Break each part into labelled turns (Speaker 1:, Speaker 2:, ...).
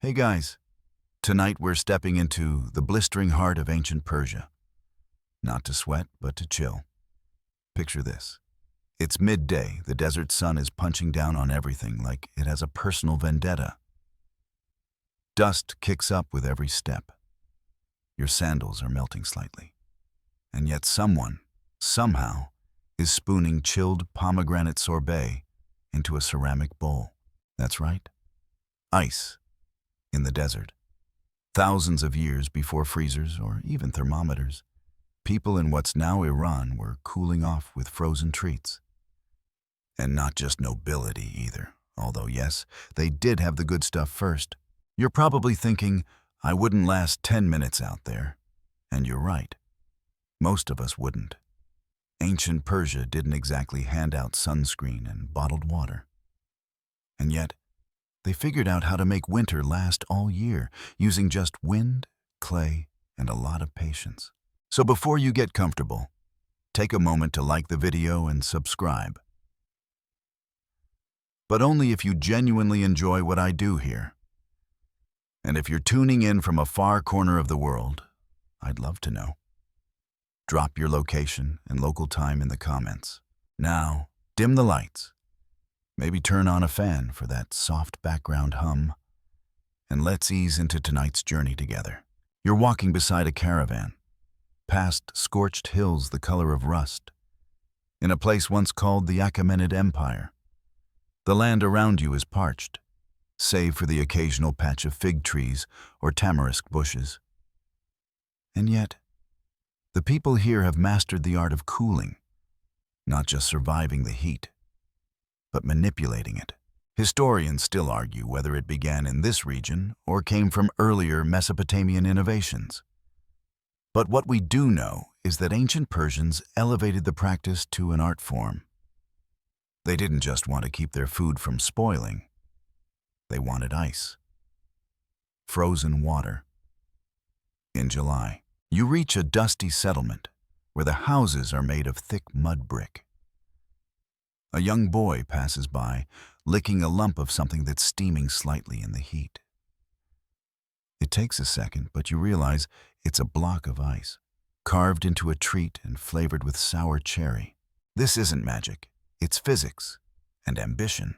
Speaker 1: Hey guys, tonight we're stepping into the blistering heart of ancient Persia. Not to sweat, but to chill. Picture this. It's midday, the desert sun is punching down on everything like it has a personal vendetta. Dust kicks up with every step. Your sandals are melting slightly. And yet someone, somehow, is spooning chilled pomegranate sorbet into a ceramic bowl. That's right. Ice. In the desert. Thousands of years before freezers or even thermometers, people in what's now Iran were cooling off with frozen treats. And not just nobility either, although yes, they did have the good stuff first. You're probably thinking, I wouldn't last 10 minutes out there. And you're right. Most of us wouldn't. Ancient Persia didn't exactly hand out sunscreen and bottled water. And yet, they figured out how to make winter last all year, using just wind, clay, and a lot of patience. So before you get comfortable, take a moment to like the video and subscribe. But only if you genuinely enjoy what I do here. And if you're tuning in from a far corner of the world, I'd love to know. Drop your location and local time in the comments. Now, dim the lights. Maybe turn on a fan for that soft background hum. And let's ease into tonight's journey together. You're walking beside a caravan, past scorched hills the color of rust, in a place once called the Achaemenid Empire. The land around you is parched, save for the occasional patch of fig trees or tamarisk bushes. And yet, the people here have mastered the art of cooling, not just surviving the heat, but manipulating it. Historians still argue whether it began in this region or came from earlier Mesopotamian innovations. But what we do know is that ancient Persians elevated the practice to an art form. They didn't just want to keep their food from spoiling. They wanted ice. Frozen water. In July, you reach a dusty settlement where the houses are made of thick mud brick. A young boy passes by, licking a lump of something that's steaming slightly in the heat. It takes a second, but you realize it's a block of ice, carved into a treat and flavored with sour cherry. This isn't magic, it's physics and ambition.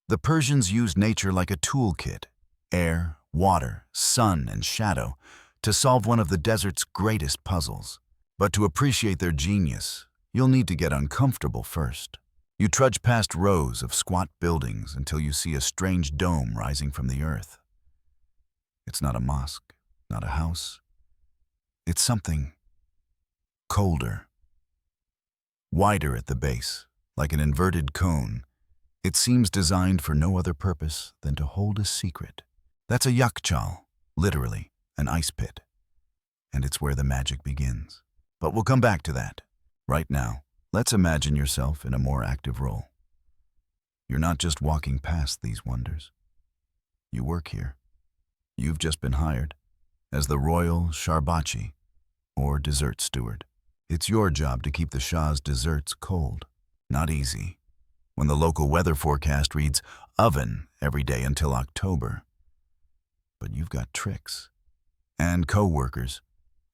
Speaker 1: The Persians used nature like a toolkit, air, water, sun, and shadow, to solve one of the desert's greatest puzzles. But to appreciate their genius, you'll need to get uncomfortable first. You trudge past rows of squat buildings until you see a strange dome rising from the earth. It's not a mosque, not a house. It's something colder. Wider at the base, like an inverted cone, it seems designed for no other purpose than to hold a secret. That's a yakchal, literally, an ice pit. And it's where the magic begins. But we'll come back to that. Right now, let's imagine yourself in a more active role. You're not just walking past these wonders. You work here. You've just been hired as the royal sharbachi, or dessert steward. It's your job to keep the Shah's desserts cold. Not easy, when the local weather forecast reads oven every day until October. But you've got tricks and co-workers.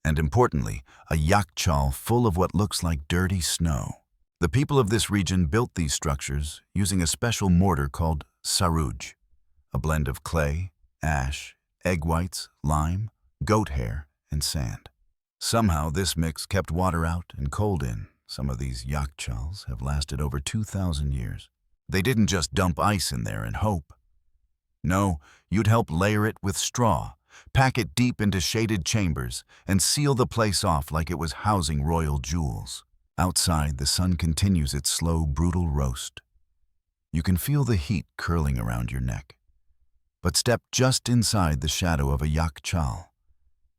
Speaker 1: And importantly, a yakchal full of what looks like dirty snow. The people of this region built these structures using a special mortar called saruj, a blend of clay, ash, egg whites, lime, goat hair, and sand. Somehow this mix kept water out and cold in. Some of these yakchals have lasted over 2,000 years. They didn't just dump ice in there and hope. No, you'd help layer it with straw, pack it deep into shaded chambers, and seal the place off like it was housing royal jewels. Outside, the sun continues its slow, brutal roast. You can feel the heat curling around your neck. But step just inside the shadow of a yakchal,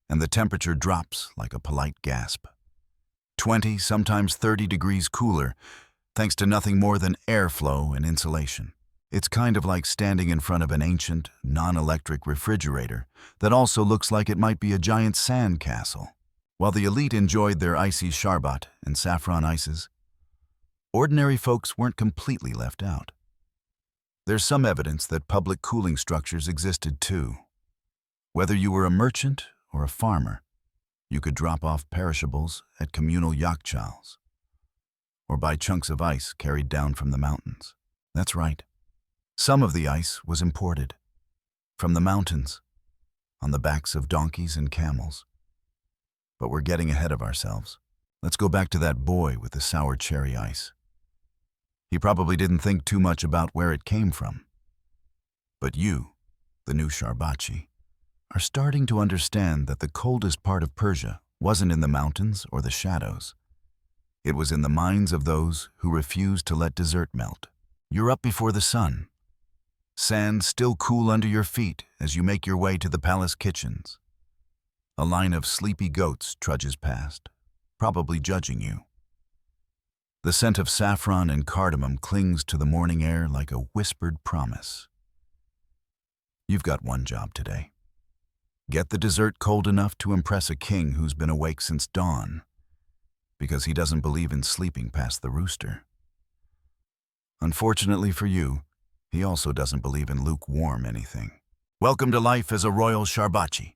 Speaker 1: and the temperature drops like a polite gasp. 20, sometimes 30 degrees cooler, thanks to nothing more than airflow and insulation. It's kind of like standing in front of an ancient, non-electric refrigerator that also looks like it might be a giant sand castle. While the elite enjoyed their icy sharbat and saffron ices, ordinary folks weren't completely left out. There's some evidence that public cooling structures existed too. Whether you were a merchant or a farmer, you could drop off perishables at communal yakchals, or buy chunks of ice carried down from the mountains. That's right. Some of the ice was imported from the mountains on the backs of donkeys and camels. But we're getting ahead of ourselves. Let's go back to that boy with the sour cherry ice. He probably didn't think too much about where it came from. But you, the new Sharbachi, are starting to understand that the coldest part of Persia wasn't in the mountains or the shadows. It was in the minds of those who refused to let dessert melt. You're up before the sun. Sand still cool under your feet as you make your way to the palace kitchens. A line of sleepy goats trudges past, probably judging you. The scent of saffron and cardamom clings to the morning air like a whispered promise. You've got one job today. Get the dessert cold enough to impress a king who's been awake since dawn, because he doesn't believe in sleeping past the rooster. Unfortunately for you, he also doesn't believe in lukewarm anything. Welcome to life as a royal Sharbachi.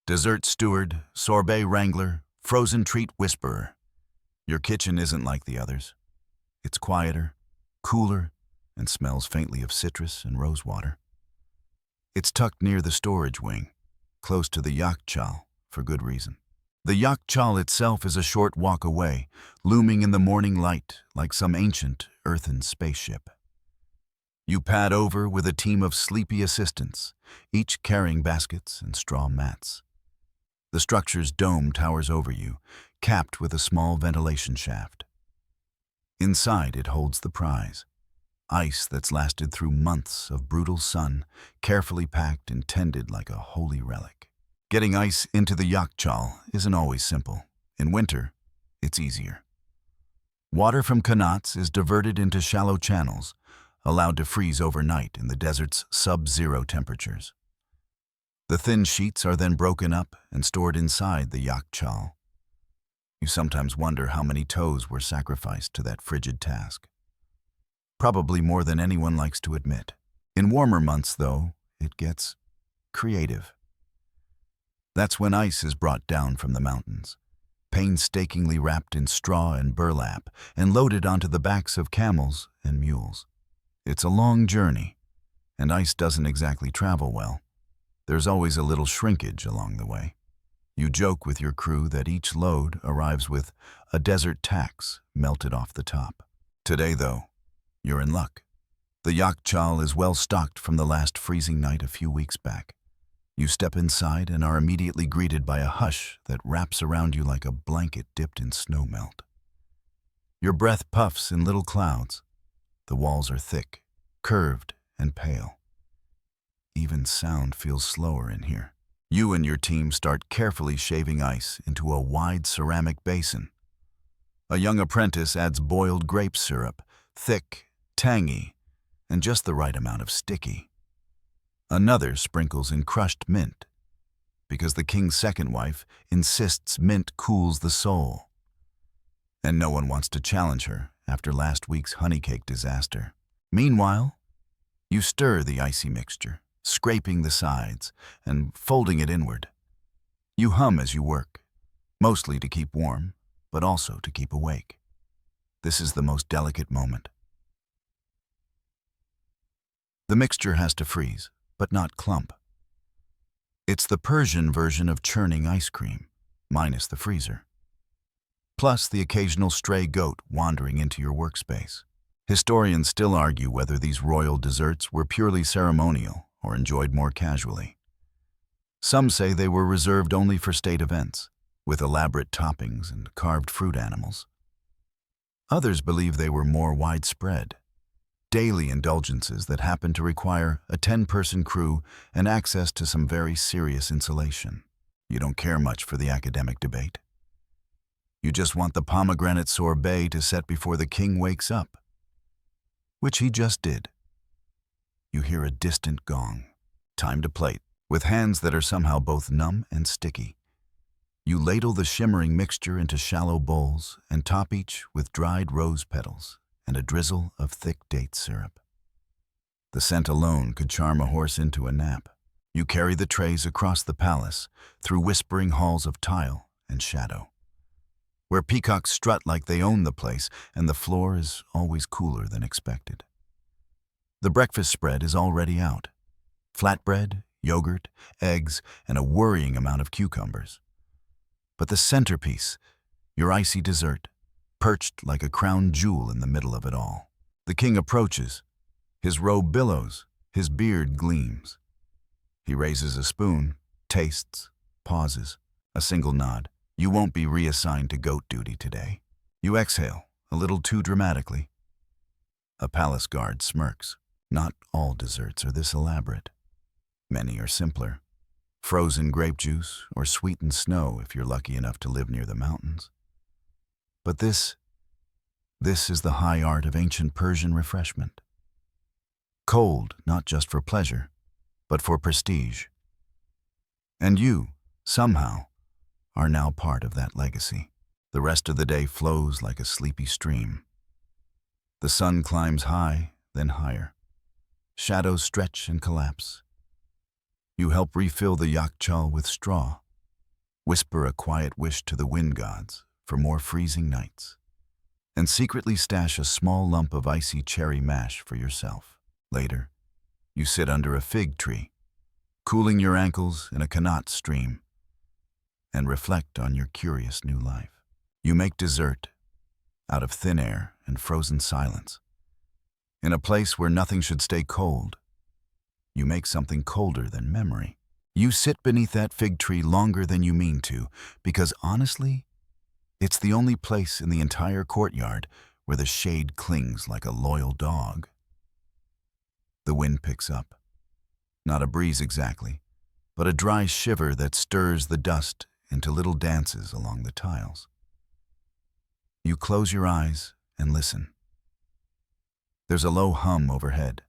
Speaker 1: Dessert steward, sorbet wrangler, frozen treat whisperer. Your kitchen isn't like the others. It's quieter, cooler, and smells faintly of citrus and rosewater. It's tucked near the storage wing, close to the yakchal, for good reason. The yakchal itself is a short walk away, looming in the morning light like some ancient earthen spaceship. You pad over with a team of sleepy assistants, each carrying baskets and straw mats. The structure's dome towers over you, capped with a small ventilation shaft. Inside it holds the prize, ice that's lasted through months of brutal sun, carefully packed and tended like a holy relic. Getting ice into the yakchal isn't always simple. In winter, it's easier. Water from qanats is diverted into shallow channels, allowed to freeze overnight in the desert's sub-zero temperatures. The thin sheets are then broken up and stored inside the yakchal. You sometimes wonder how many toes were sacrificed to that frigid task. Probably more than anyone likes to admit. In warmer months, though, it gets creative. That's when ice is brought down from the mountains, painstakingly wrapped in straw and burlap and loaded onto the backs of camels and mules. It's a long journey, and ice doesn't exactly travel well. There's always a little shrinkage along the way. You joke with your crew that each load arrives with a desert tax melted off the top. Today, though, you're in luck. The yakchal is well stocked from the last freezing night a few weeks back. You step inside and are immediately greeted by a hush that wraps around you like a blanket dipped in snow melt. Your breath puffs in little clouds. The walls are thick, curved, and pale. Even sound feels slower in here. You and your team start carefully shaving ice into a wide ceramic basin. A young apprentice adds boiled grape syrup, thick, tangy, and just the right amount of sticky. Another sprinkles in crushed mint, because the king's second wife insists mint cools the soul. And no one wants to challenge her after last week's honey cake disaster. Meanwhile, you stir the icy mixture, scraping the sides and folding it inward. You hum as you work, mostly to keep warm, but also to keep awake. This is the most delicate moment. The mixture has to freeze, but not clump. It's the Persian version of churning ice cream, minus the freezer. Plus the occasional stray goat wandering into your workspace. Historians still argue whether these royal desserts were purely ceremonial or enjoyed more casually. Some say they were reserved only for state events, with elaborate toppings and carved fruit animals. Others believe they were more widespread, daily indulgences that happened to require a 10-person crew and access to some very serious insulation. You don't care much for the academic debate. You just want the pomegranate sorbet to set before the king wakes up, which he just did. You hear a distant gong. Time to plate. With hands that are somehow both numb and sticky, you ladle the shimmering mixture into shallow bowls and top each with dried rose petals and a drizzle of thick date syrup. The scent alone could charm a horse into a nap. You carry the trays across the palace, through whispering halls of tile and shadow, where peacocks strut like they own the place, and the floor is always cooler than expected. The breakfast spread is already out. Flatbread, yogurt, eggs, and a worrying amount of cucumbers. But the centerpiece, your icy dessert, perched like a crown jewel in the middle of it all. The king approaches. His robe billows, his beard gleams. He raises a spoon, tastes, pauses, a single nod. You won't be reassigned to goat duty today. You exhale, a little too dramatically. A palace guard smirks. Not all desserts are this elaborate. Many are simpler. Frozen grape juice or sweetened snow if you're lucky enough to live near the mountains. But this is the high art of ancient Persian refreshment. Cold, not just for pleasure, but for prestige. And you, somehow, are now part of that legacy. The rest of the day flows like a sleepy stream. The sun climbs high, then higher. Shadows stretch and collapse. You help refill the yakchal with straw, whisper a quiet wish to the wind gods for more freezing nights, and secretly stash a small lump of icy cherry mash for yourself. Later, you sit under a fig tree, cooling your ankles in a Qanat stream, and reflect on your curious new life. You make dessert out of thin air and frozen silence. In a place where nothing should stay cold, you make something colder than memory. You sit beneath that fig tree longer than you mean to, because honestly, it's the only place in the entire courtyard where the shade clings like a loyal dog. The wind picks up. Not a breeze exactly, but a dry shiver that stirs the dust into little dances along the tiles. You close your eyes and listen. There's a low hum overhead,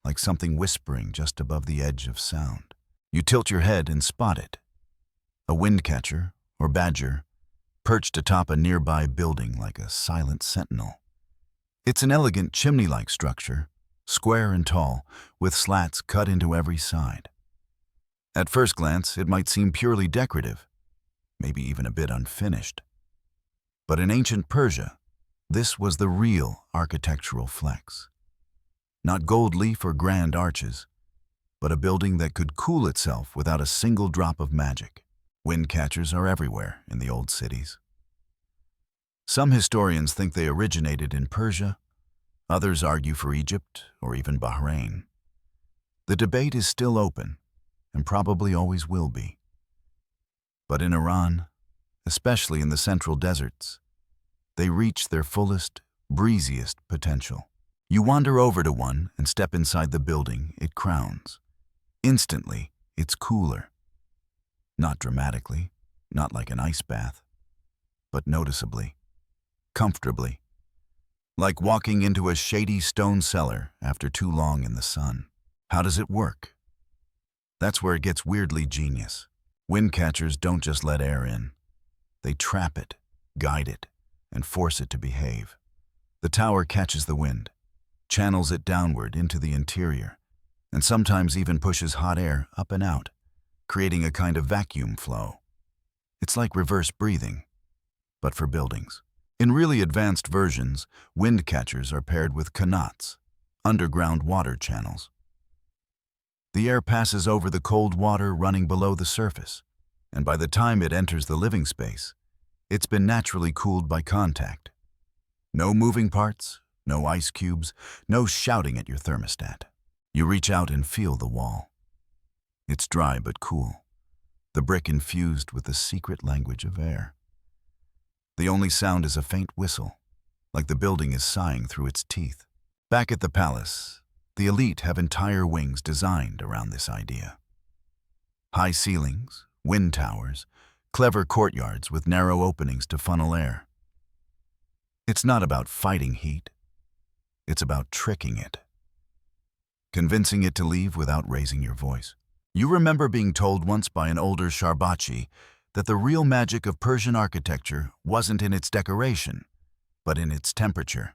Speaker 1: like something whispering just above the edge of sound. You tilt your head and spot it. A windcatcher, or badger, perched atop a nearby building like a silent sentinel. It's an elegant chimney-like structure, square and tall, with slats cut into every side. At first glance, it might seem purely decorative, maybe even a bit unfinished. But in ancient Persia, this was the real architectural flex. Not gold leaf or grand arches, but a building that could cool itself without a single drop of magic. Windcatchers are everywhere in the old cities. Some historians think they originated in Persia, others argue for Egypt or even Bahrain. The debate is still open, and probably always will be. But in Iran, especially in the central deserts, they reach their fullest, breeziest potential. You wander over to one and step inside the building it crowns. Instantly, it's cooler. Not dramatically, not like an ice bath, but noticeably, comfortably, like walking into a shady stone cellar after too long in the sun. How does it work? That's where it gets weirdly genius. Windcatchers don't just let air in. They trap it, guide it, and force it to behave. The tower catches the wind, channels it downward into the interior, and sometimes even pushes hot air up and out, creating a kind of vacuum flow. It's like reverse breathing, but for buildings. In really advanced versions, wind catchers are paired with qanats, underground water channels. The air passes over the cold water running below the surface, and by the time it enters the living space, it's been naturally cooled by contact. No moving parts, no ice cubes, no shouting at your thermostat. You reach out and feel the wall. It's dry but cool, the brick infused with the secret language of air. The only sound is a faint whistle, like the building is sighing through its teeth. Back at the palace, the elite have entire wings designed around this idea. High ceilings, wind towers, clever courtyards with narrow openings to funnel air. It's not about fighting heat. It's about tricking it. Convincing it to leave without raising your voice. You remember being told once by an older Sharbachi that the real magic of Persian architecture wasn't in its decoration, but in its temperature.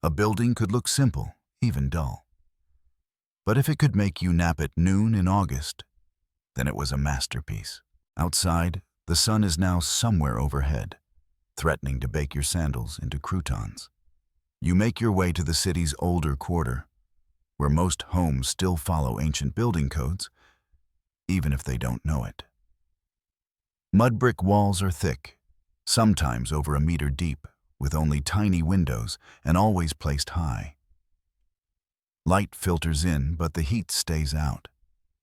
Speaker 1: A building could look simple, even dull. But if it could make you nap at noon in August, then it was a masterpiece. Outside, the sun is now somewhere overhead, threatening to bake your sandals into croutons. You make your way to the city's older quarter, where most homes still follow ancient building codes, even if they don't know it. Mud brick walls are thick, sometimes over a meter deep, with only tiny windows and always placed high. Light filters in, but the heat stays out.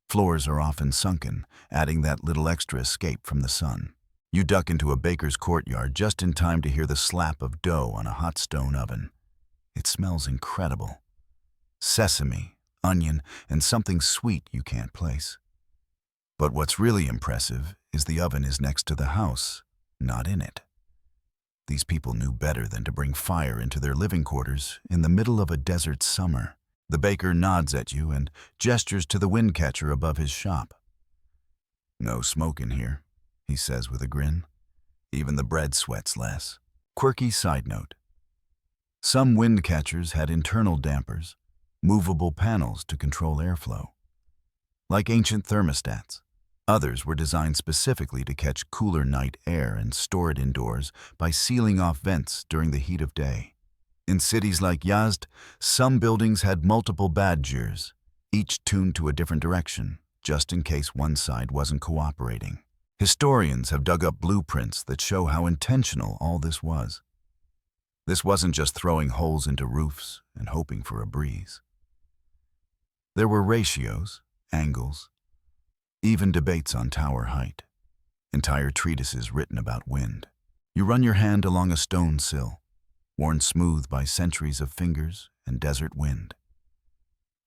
Speaker 1: Floors are often sunken, adding that little extra escape from the sun. You duck into a baker's courtyard just in time to hear the slap of dough on a hot stone oven. It smells incredible. Sesame, onion, and something sweet you can't place. But what's really impressive is the oven is next to the house, not in it. These people knew better than to bring fire into their living quarters in the middle of a desert summer. The baker nods at you and gestures to the wind catcher above his shop. "No smoke in here," he says with a grin. "Even the bread sweats less." Quirky side note. Some wind catchers had internal dampers, movable panels to control airflow. Like ancient thermostats, others were designed specifically to catch cooler night air and store it indoors by sealing off vents during the heat of day. In cities like Yazd, some buildings had multiple badgers, each tuned to a different direction, just in case one side wasn't cooperating. Historians have dug up blueprints that show how intentional all this was. This wasn't just throwing holes into roofs and hoping for a breeze. There were ratios, angles, even debates on tower height, entire treatises written about wind. You run your hand along a stone sill, worn smooth by centuries of fingers and desert wind.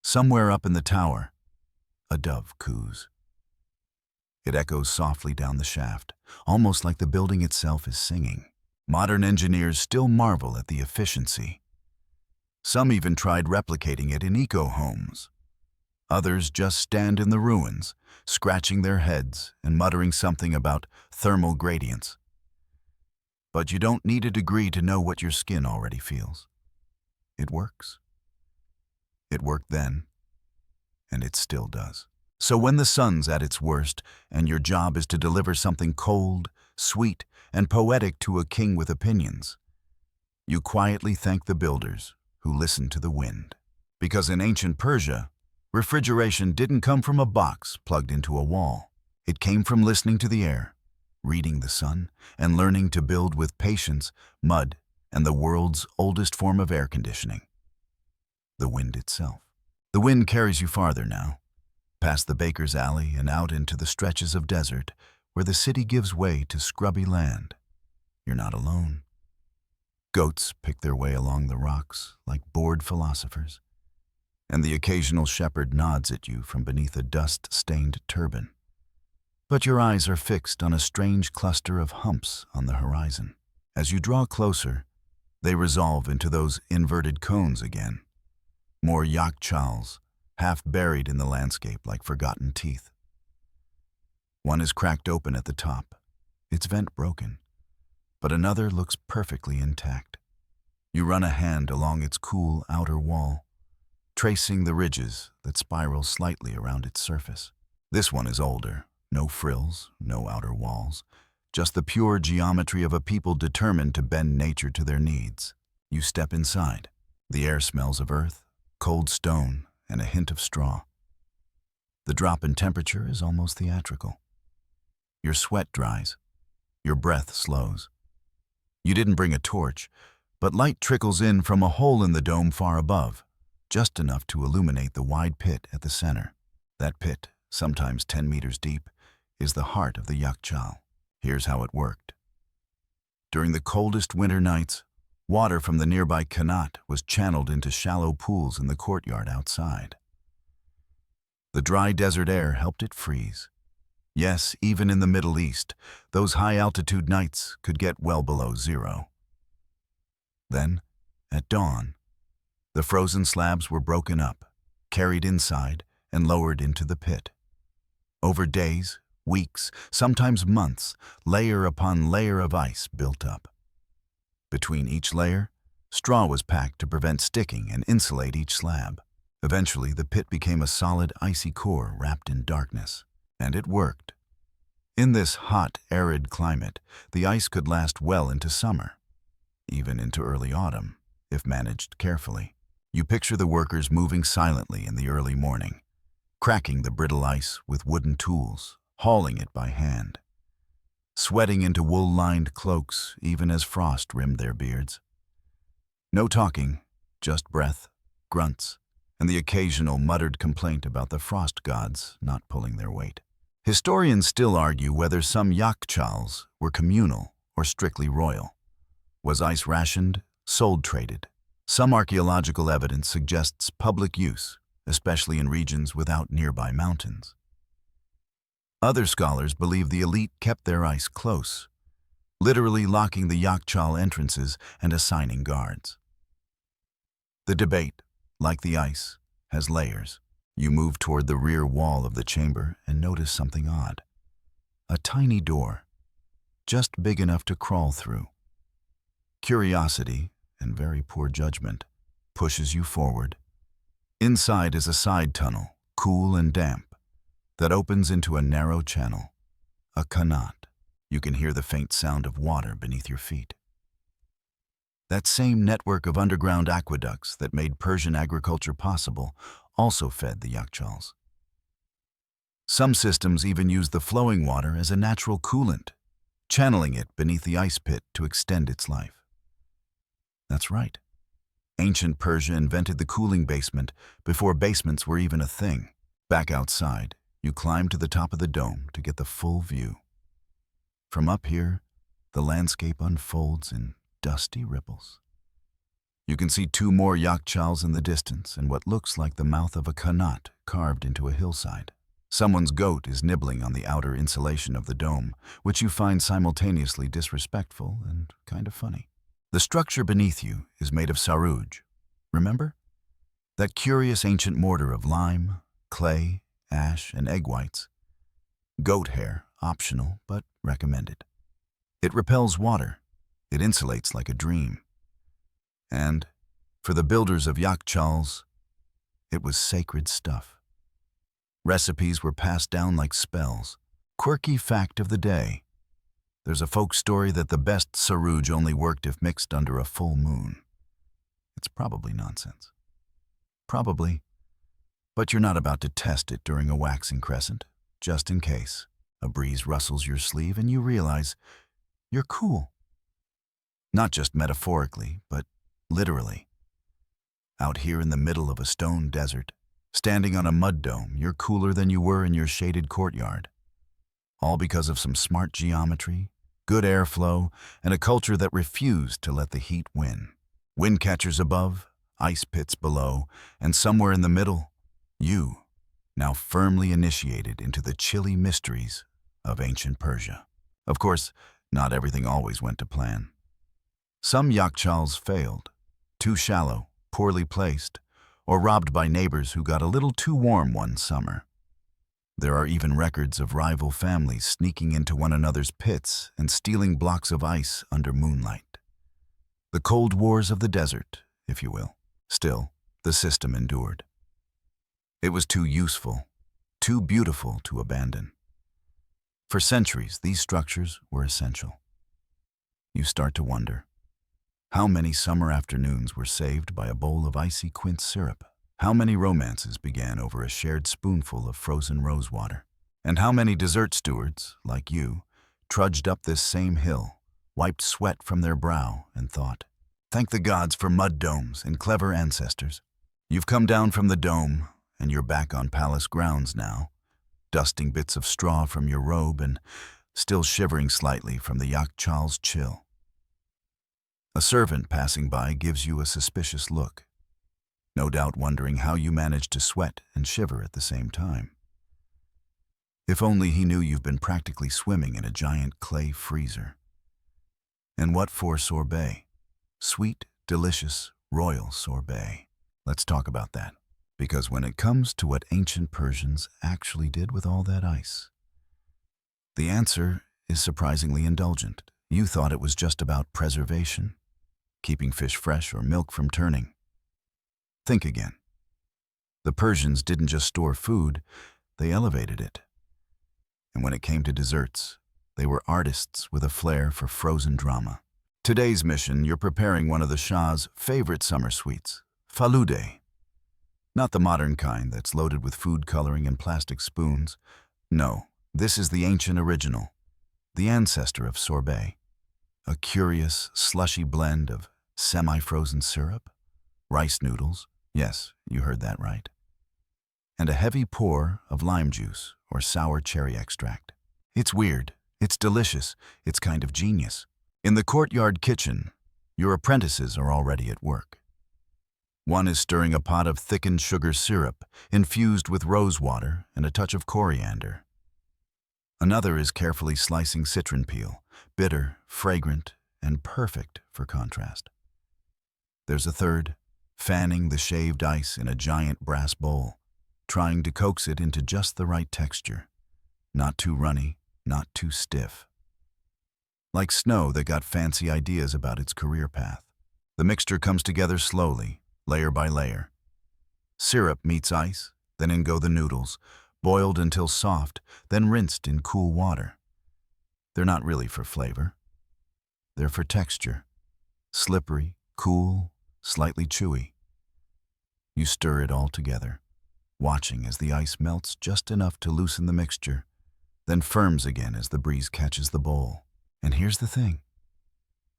Speaker 1: Somewhere up in the tower, a dove coos. It echoes softly down the shaft, almost like the building itself is singing. Modern engineers still marvel at the efficiency. Some even tried replicating it in eco-homes. Others just stand in the ruins, scratching their heads and muttering something about thermal gradients. But you don't need a degree to know what your skin already feels. It works. It worked then, and it still does. So when the sun's at its worst and your job is to deliver something cold, sweet, and poetic to a king with opinions, you quietly thank the builders who listened to the wind. Because in ancient Persia, refrigeration didn't come from a box plugged into a wall. It came from listening to the air, reading the sun, and learning to build with patience, mud, and the world's oldest form of air conditioning, the wind itself. The wind carries you farther now, past the baker's alley and out into the stretches of desert where the city gives way to scrubby land. You're not alone. Goats pick their way along the rocks like bored philosophers, and the occasional shepherd nods at you from beneath a dust-stained turban. But your eyes are fixed on a strange cluster of humps on the horizon. As you draw closer, they resolve into those inverted cones again. More yakchals, half buried in the landscape like forgotten teeth. One is cracked open at the top, its vent broken, but another looks perfectly intact. You run a hand along its cool outer wall, tracing the ridges that spiral slightly around its surface. This one is older. No frills, no outer walls, just the pure geometry of a people determined to bend nature to their needs. You step inside. The air smells of earth, cold stone, and a hint of straw. The drop in temperature is almost theatrical. Your sweat dries. Your breath slows. You didn't bring a torch, but light trickles in from a hole in the dome far above, just enough to illuminate the wide pit at the center. That pit, sometimes 10 meters deep, is the heart of the yakchal. Here's how it worked. During the coldest winter nights, water from the nearby Kanat was channeled into shallow pools in the courtyard outside. The dry desert air helped it freeze. Yes, even in the Middle East, those high-altitude nights could get well below zero. Then, at dawn, the frozen slabs were broken up, carried inside, and lowered into the pit. Over days, weeks, sometimes months, layer upon layer of ice built up. Between each layer, straw was packed to prevent sticking and insulate each slab. Eventually, the pit became a solid, icy core wrapped in darkness. And it worked. In this hot, arid climate, the ice could last well into summer, even into early autumn, if managed carefully. You picture the workers moving silently in the early morning, cracking the brittle ice with wooden tools, hauling it by hand, sweating into wool-lined cloaks even as frost rimmed their beards. No talking, just breath, grunts, and the occasional muttered complaint about the frost gods not pulling their weight. Historians still argue whether some yakchals were communal or strictly royal. Was ice rationed, sold traded? Some archaeological evidence suggests public use, especially in regions without nearby mountains. Other scholars believe the elite kept their ice close, literally locking the yakchal entrances and assigning guards. The debate, like the ice, has layers. You move toward the rear wall of the chamber and notice something odd. A tiny door, just big enough to crawl through. Curiosity, and very poor judgment, pushes you forward. Inside is a side tunnel, cool and damp, that opens into a narrow channel, a qanat. You can hear the faint sound of water beneath your feet. That same network of underground aqueducts that made Persian agriculture possible also fed the yakchals. Some systems even use the flowing water as a natural coolant, channeling it beneath the ice pit to extend its life. That's right. Ancient Persia invented the cooling basement before basements were even a thing. Back outside, you climb to the top of the dome to get the full view. From up here, the landscape unfolds in dusty ripples. You can see two more yakchals in the distance and what looks like the mouth of a qanat carved into a hillside. Someone's goat is nibbling on the outer insulation of the dome, which you find simultaneously disrespectful and kind of funny. The structure beneath you is made of saruj. Remember? That curious ancient mortar of lime, clay, ash, and egg whites. Goat hair, optional, but recommended. It repels water. It insulates like a dream. And, for the builders of yakchals, it was sacred stuff. Recipes were passed down like spells. Quirky fact of the day. There's a folk story that the best saruj only worked if mixed under a full moon. It's probably nonsense. Probably. But you're not about to test it during a waxing crescent, just in case. A breeze rustles your sleeve and you realize you're cool. Not just metaphorically, but literally. Out here in the middle of a stone desert, standing on a mud dome, you're cooler than you were in your shaded courtyard. All because of some smart geometry, good airflow, and a culture that refused to let the heat win. Wind catchers above, ice pits below, and somewhere in the middle, you, now firmly initiated into the chilly mysteries of ancient Persia. Of course, not everything always went to plan. Some yakchals failed, too shallow, poorly placed, or robbed by neighbors who got a little too warm one summer. There are even records of rival families sneaking into one another's pits and stealing blocks of ice under moonlight. The cold wars of the desert, if you will. Still, the system endured. It was too useful, too beautiful to abandon. For centuries, these structures were essential. You start to wonder, how many summer afternoons were saved by a bowl of icy quince syrup? How many romances began over a shared spoonful of frozen rosewater? And how many dessert stewards, like you, trudged up this same hill, wiped sweat from their brow, and thought, thank the gods for mud domes and clever ancestors. You've come down from the dome, and you're back on palace grounds now, dusting bits of straw from your robe and still shivering slightly from the yakchal's chill. A servant passing by gives you a suspicious look, no doubt wondering how you manage to sweat and shiver at the same time. If only he knew you've been practically swimming in a giant clay freezer. And what for sorbet? Sweet, delicious, royal sorbet. Let's talk about that, because when it comes to what ancient Persians actually did with all that ice, the answer is surprisingly indulgent. You thought it was just about preservation, keeping fish fresh or milk from turning. Think again. The Persians didn't just store food, they elevated it. And when it came to desserts, they were artists with a flair for frozen drama. Today's mission, you're preparing one of the Shah's favorite summer sweets, falude. Not the modern kind that's loaded with food coloring and plastic spoons. No, this is the ancient original, the ancestor of sorbet. A curious, slushy blend of semi-frozen syrup, rice noodles, yes, you heard that right, and a heavy pour of lime juice or sour cherry extract. It's weird, it's delicious, it's kind of genius. In the courtyard kitchen, your apprentices are already at work. One is stirring a pot of thickened sugar syrup infused with rose water and a touch of coriander. Another is carefully slicing citron peel, bitter, fragrant, and perfect for contrast. There's a third, fanning the shaved ice in a giant brass bowl, trying to coax it into just the right texture. Not too runny, not too stiff. Like snow that got fancy ideas about its career path. The mixture comes together slowly, layer by layer. Syrup meets ice, then in go the noodles, boiled until soft, then rinsed in cool water. They're not really for flavor. They're for texture. Slippery, cool, slightly chewy. You stir it all together, watching as the ice melts just enough to loosen the mixture, then firms again as the breeze catches the bowl. And here's the thing.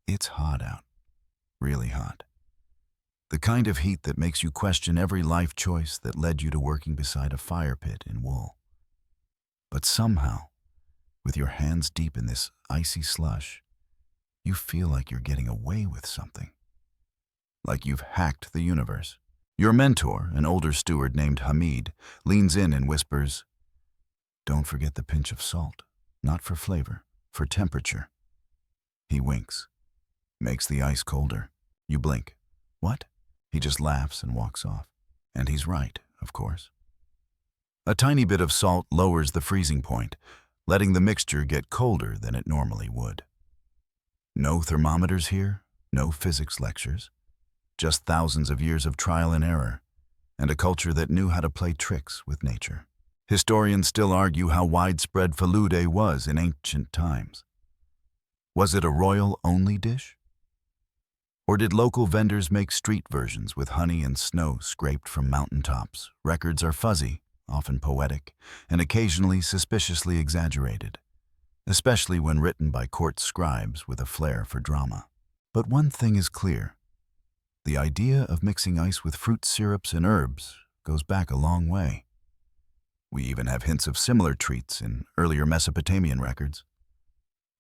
Speaker 1: It's hot out. Really hot. The kind of heat that makes you question every life choice that led you to working beside a fire pit in wool. But somehow, with your hands deep in this icy slush, you feel like you're getting away with something. Like you've hacked the universe. Your mentor, an older steward named Hamid, leans in and whispers, "Don't forget the pinch of salt, not for flavor, for temperature." He winks, makes the ice colder. You blink. What? He just laughs and walks off. And he's right, of course. A tiny bit of salt lowers the freezing point, letting the mixture get colder than it normally would. No thermometers here, no physics lectures. Just thousands of years of trial and error, and a culture that knew how to play tricks with nature. Historians still argue how widespread falude was in ancient times. Was it a royal-only dish? Or did local vendors make street versions with honey and snow scraped from mountaintops? Records are fuzzy, often poetic, and occasionally suspiciously exaggerated, especially when written by court scribes with a flair for drama. But one thing is clear. The idea of mixing ice with fruit syrups and herbs goes back a long way. We even have hints of similar treats in earlier Mesopotamian records.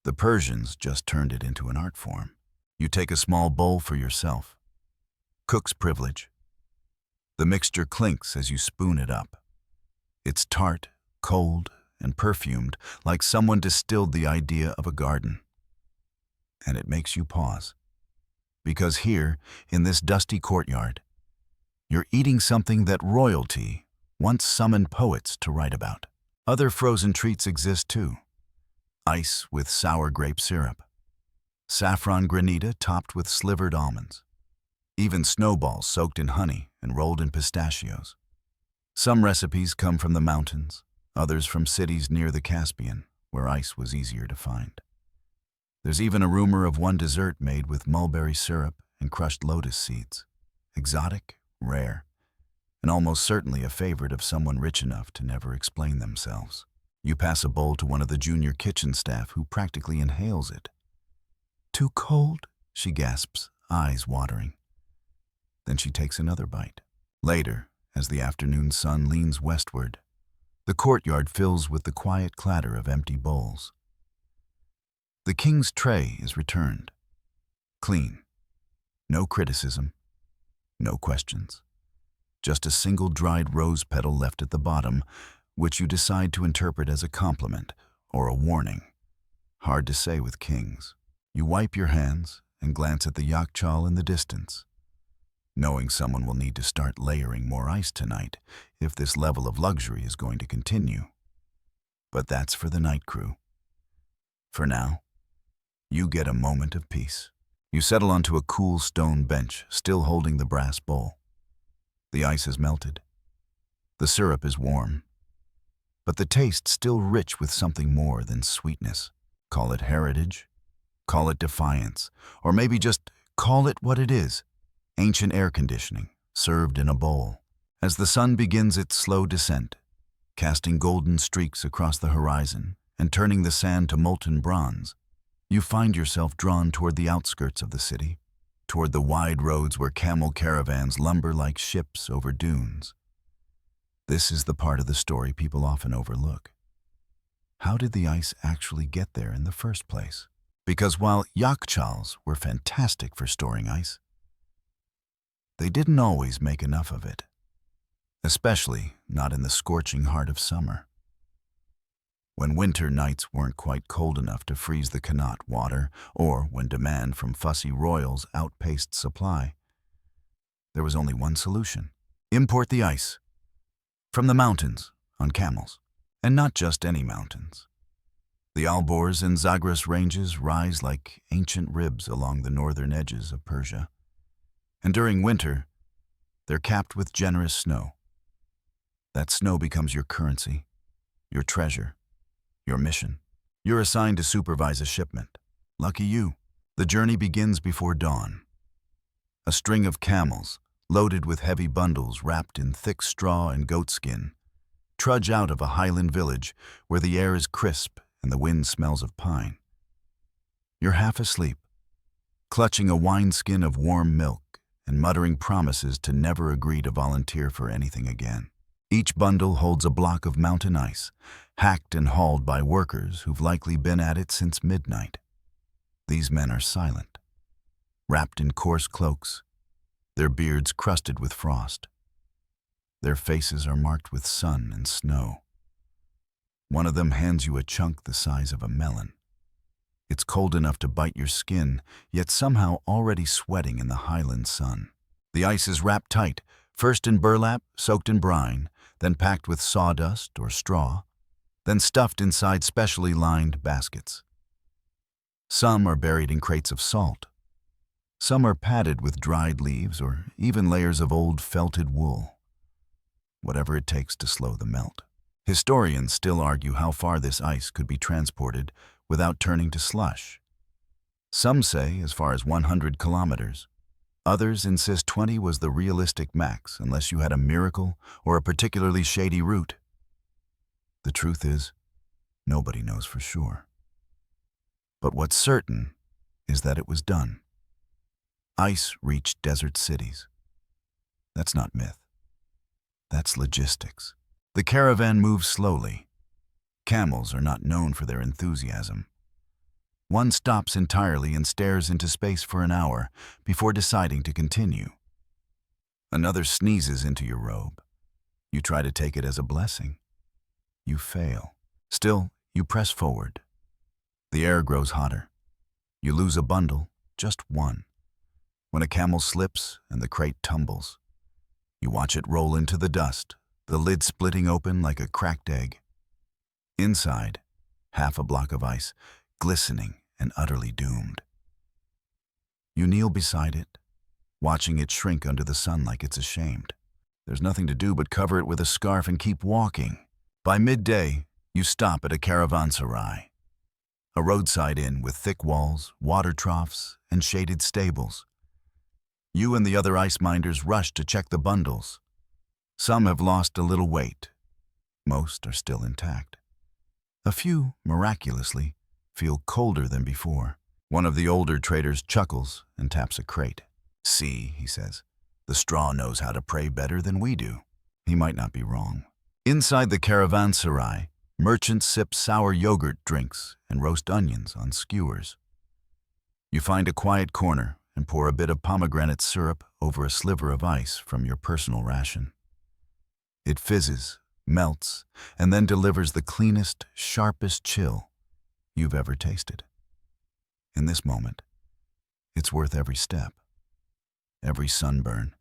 Speaker 1: The Persians just turned it into an art form. You take a small bowl for yourself. Cook's privilege. The mixture clinks as you spoon it up. It's tart, cold, and perfumed, like someone distilled the idea of a garden. And it makes you pause. Because here, in this dusty courtyard, you're eating something that royalty once summoned poets to write about. Other frozen treats exist too. Ice with sour grape syrup. Saffron granita topped with slivered almonds. Even snowballs soaked in honey and rolled in pistachios. Some recipes come from the mountains, others from cities near the Caspian, where ice was easier to find. There's even a rumor of one dessert made with mulberry syrup and crushed lotus seeds. Exotic, rare, and almost certainly a favorite of someone rich enough to never explain themselves. You pass a bowl to one of the junior kitchen staff who practically inhales it. "Too cold?" she gasps, eyes watering. Then she takes another bite. Later, as the afternoon sun leans westward, the courtyard fills with the quiet clatter of empty bowls. The king's tray is returned. Clean. No criticism. No questions. Just a single dried rose petal left at the bottom, which you decide to interpret as a compliment or a warning. Hard to say with kings. You wipe your hands and glance at the yakchal in the distance, knowing someone will need to start layering more ice tonight if this level of luxury is going to continue. But that's for the night crew. For now, you get a moment of peace. You settle onto a cool stone bench, still holding the brass bowl. The ice has melted. The syrup is warm, but the taste still rich with something more than sweetness. Call it heritage, call it defiance, or maybe just call it what it is: ancient air conditioning, served in a bowl. As the sun begins its slow descent, casting golden streaks across the horizon and turning the sand to molten bronze, you find yourself drawn toward the outskirts of the city, toward the wide roads where camel caravans lumber like ships over dunes. This is the part of the story people often overlook. How did the ice actually get there in the first place? Because while yakhchals were fantastic for storing ice, they didn't always make enough of it, especially not in the scorching heart of summer. When winter nights weren't quite cold enough to freeze the Connaught water, or when demand from fussy royals outpaced supply, there was only one solution: import the ice from the mountains on camels. And not just any mountains. The Alborz and Zagros ranges rise like ancient ribs along the northern edges of Persia. And during winter, they're capped with generous snow. That snow becomes your currency, your treasure, your mission. You're assigned to supervise a shipment. Lucky you. The journey begins before dawn. A string of camels, loaded with heavy bundles wrapped in thick straw and goatskin, trudge out of a highland village where the air is crisp and the wind smells of pine. You're half asleep, clutching a wineskin of warm milk and muttering promises to never agree to volunteer for anything again. Each bundle holds a block of mountain ice, hacked and hauled by workers who've likely been at it since midnight. These men are silent, wrapped in coarse cloaks, their beards crusted with frost. Their faces are marked with sun and snow. One of them hands you a chunk the size of a melon. It's cold enough to bite your skin, yet somehow already sweating in the highland sun. The ice is wrapped tight, first in burlap, soaked in brine, then packed with sawdust or straw, then stuffed inside specially lined baskets. Some are buried in crates of salt. Some are padded with dried leaves or even layers of old felted wool. Whatever it takes to slow the melt. Historians still argue how far this ice could be transported without turning to slush. Some say as far as 100 kilometers. Others insist 20 was the realistic max unless you had a miracle or a particularly shady route. The truth is, nobody knows for sure. But what's certain is that it was done. Ice reached desert cities. That's not myth. That's logistics. The caravan moves slowly. Camels are not known for their enthusiasm. One stops entirely and stares into space for an hour before deciding to continue. Another sneezes into your robe. You try to take it as a blessing. You fail. Still, you press forward. The air grows hotter. You lose a bundle, just one. When a camel slips and the crate tumbles, you watch it roll into the dust, the lid splitting open like a cracked egg. Inside, half a block of ice, glistening and utterly doomed. You kneel beside it, watching it shrink under the sun like it's ashamed. There's nothing to do but cover it with a scarf and keep walking. By midday, you stop at a caravanserai, a roadside inn with thick walls, water troughs, and shaded stables. You and the other ice minders rush to check the bundles. Some have lost a little weight. Most are still intact. A few, miraculously, feel colder than before. One of the older traders chuckles and taps a crate. "See," he says, "the straw knows how to pray better than we do." He might not be wrong. Inside the caravanserai, merchants sip sour yogurt drinks and roast onions on skewers. You find a quiet corner and pour a bit of pomegranate syrup over a sliver of ice from your personal ration. It fizzes, melts, and then delivers the cleanest, sharpest chill you've ever tasted. In this moment, it's worth every step, every sunburn,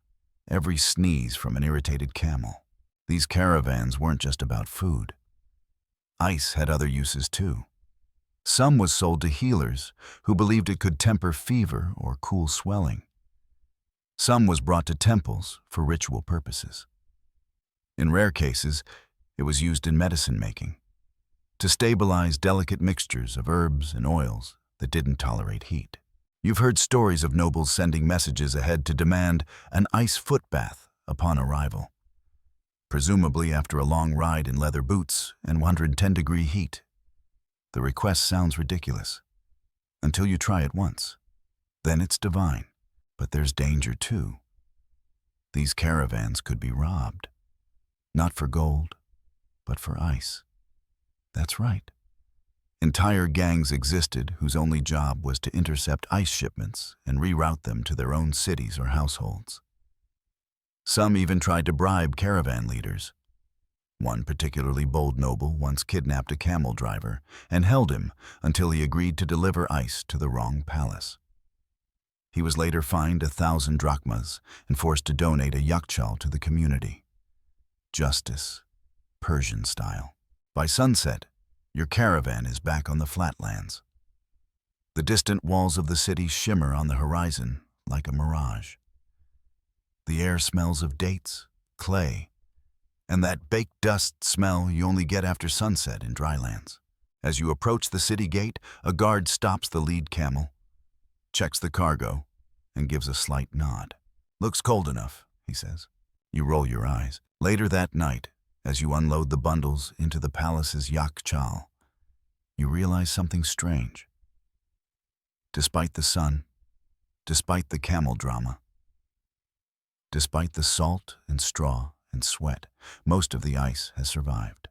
Speaker 1: every sneeze from an irritated camel. These caravans weren't just about food. Ice had other uses too. Some was sold to healers who believed it could temper fever or cool swelling. Some was brought to temples for ritual purposes. In rare cases, it was used in medicine making, to stabilize delicate mixtures of herbs and oils that didn't tolerate heat. You've heard stories of nobles sending messages ahead to demand an ice foot bath upon arrival, presumably after a long ride in leather boots and 110-degree heat. The request sounds ridiculous, until you try it once. Then it's divine. But there's danger too. These caravans could be robbed, not for gold, but for ice. That's right. Entire gangs existed whose only job was to intercept ice shipments and reroute them to their own cities or households. Some even tried to bribe caravan leaders. One particularly bold noble once kidnapped a camel driver and held him until he agreed to deliver ice to the wrong palace. He was later fined 1,000 drachmas and forced to donate a yakchal to the community. Justice, Persian style. By sunset, your caravan is back on the flatlands. The distant walls of the city shimmer on the horizon like a mirage. The air smells of dates, clay, and that baked dust smell you only get after sunset in drylands. As you approach the city gate, a guard stops the lead camel, checks the cargo, and gives a slight nod. "Looks cold enough," he says. You roll your eyes. Later that night, as you unload the bundles into the palace's yakchal, you realize something strange. Despite the sun, despite the camel drama, despite the salt and straw and sweat, most of the ice has survived.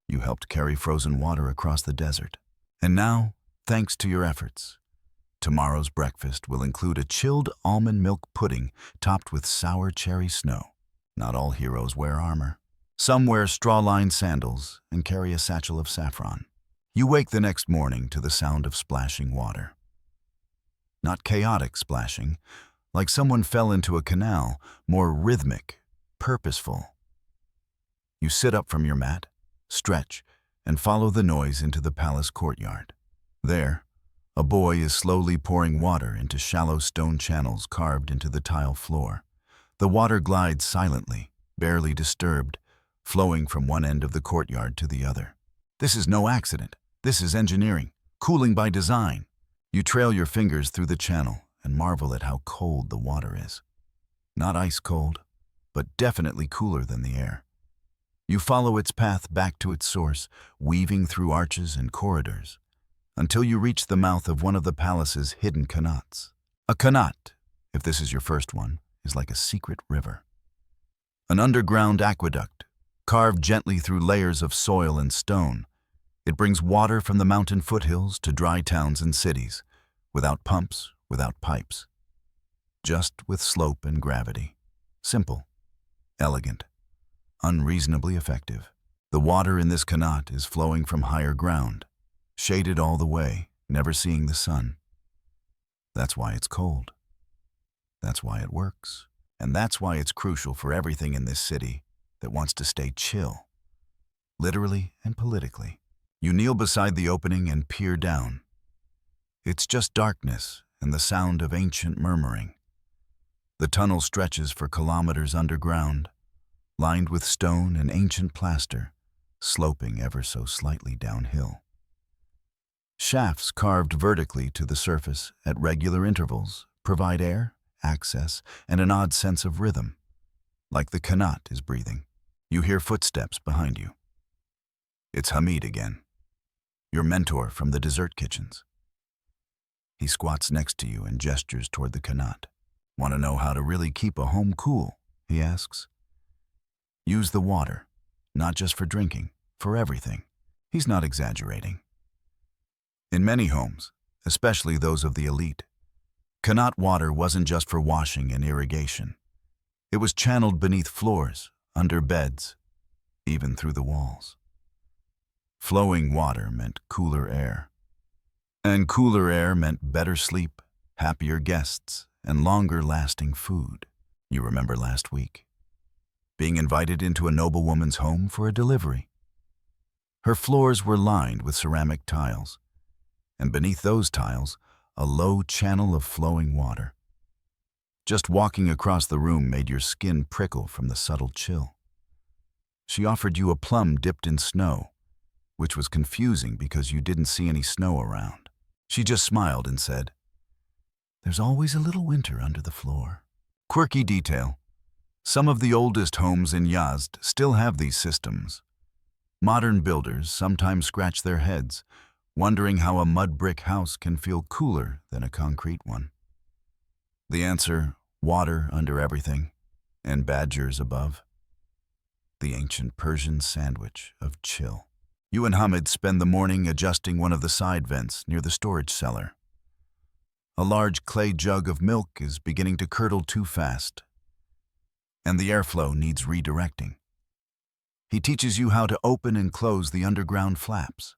Speaker 1: You helped carry frozen water across the desert. And now, thanks to your efforts, tomorrow's breakfast will include a chilled almond milk pudding topped with sour cherry snow. Not all heroes wear armor. Some wear straw-lined sandals and carry a satchel of saffron. You wake the next morning to the sound of splashing water. Not chaotic splashing, like someone fell into a canal, more rhythmic, purposeful. You sit up from your mat, stretch, and follow the noise into the palace courtyard. There, a boy is slowly pouring water into shallow stone channels carved into the tile floor. The water glides silently, barely disturbed, flowing from one end of the courtyard to the other. This is no accident. This is engineering, cooling by design. You trail your fingers through the channel and marvel at how cold the water is. Not ice cold, but definitely cooler than the air. You follow its path back to its source, weaving through arches and corridors, until you reach the mouth of one of the palace's hidden qanats. A qanat, if this is your first one, is like a secret river. An underground aqueduct, carved gently through layers of soil and stone. It brings water from the mountain foothills to dry towns and cities, without pumps, without pipes. Just with slope and gravity. Simple, elegant, unreasonably effective. The water in this qanat is flowing from higher ground, shaded all the way, never seeing the sun. That's why it's cold. That's why it works. And that's why it's crucial for everything in this city that wants to stay chill, literally and politically. You kneel beside the opening and peer down. It's just darkness and the sound of ancient murmuring. The tunnel stretches for kilometers underground, lined with stone and ancient plaster, sloping ever so slightly downhill. Shafts carved vertically to the surface at regular intervals provide air, access, and an odd sense of rhythm, like the qanat is breathing. You hear footsteps behind you. It's Hamid again, your mentor from the dessert kitchens. He squats next to you and gestures toward the qanat. "Want to know how to really keep a home cool?" he asks. "Use the water, not just for drinking, for everything." He's not exaggerating. In many homes, especially those of the elite, qanat water wasn't just for washing and irrigation. It was channeled beneath floors, under beds, even through the walls. Flowing water meant cooler air. And cooler air meant better sleep, happier guests, and longer-lasting food. You remember last week? Being invited into a noblewoman's home for a delivery. Her floors were lined with ceramic tiles, and beneath those tiles, a low channel of flowing water. Just walking across the room made your skin prickle from the subtle chill. She offered you a plum dipped in snow, which was confusing because you didn't see any snow around. She just smiled and said, "There's always a little winter under the floor." Quirky detail. Some of the oldest homes in Yazd still have these systems. Modern builders sometimes scratch their heads, wondering how a mud brick house can feel cooler than a concrete one. The answer: water under everything and badgers above. The ancient Persian sandwich of chill. You and Hamid spend the morning adjusting one of the side vents near the storage cellar. A large clay jug of milk is beginning to curdle too fast, and the airflow needs redirecting. He teaches you how to open and close the underground flaps,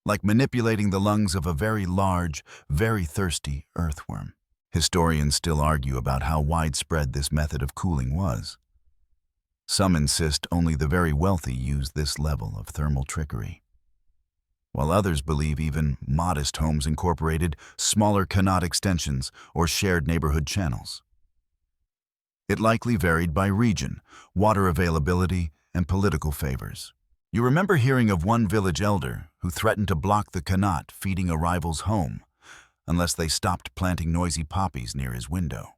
Speaker 1: like manipulating the lungs of a very large, very thirsty earthworm. Historians still argue about how widespread this method of cooling was. Some insist only the very wealthy use this level of thermal trickery, while others believe even modest homes incorporated smaller canal extensions or shared neighborhood channels. It likely varied by region, water availability, and political favors. You remember hearing of one village elder who threatened to block the Qanat feeding a rival's home unless they stopped planting noisy poppies near his window.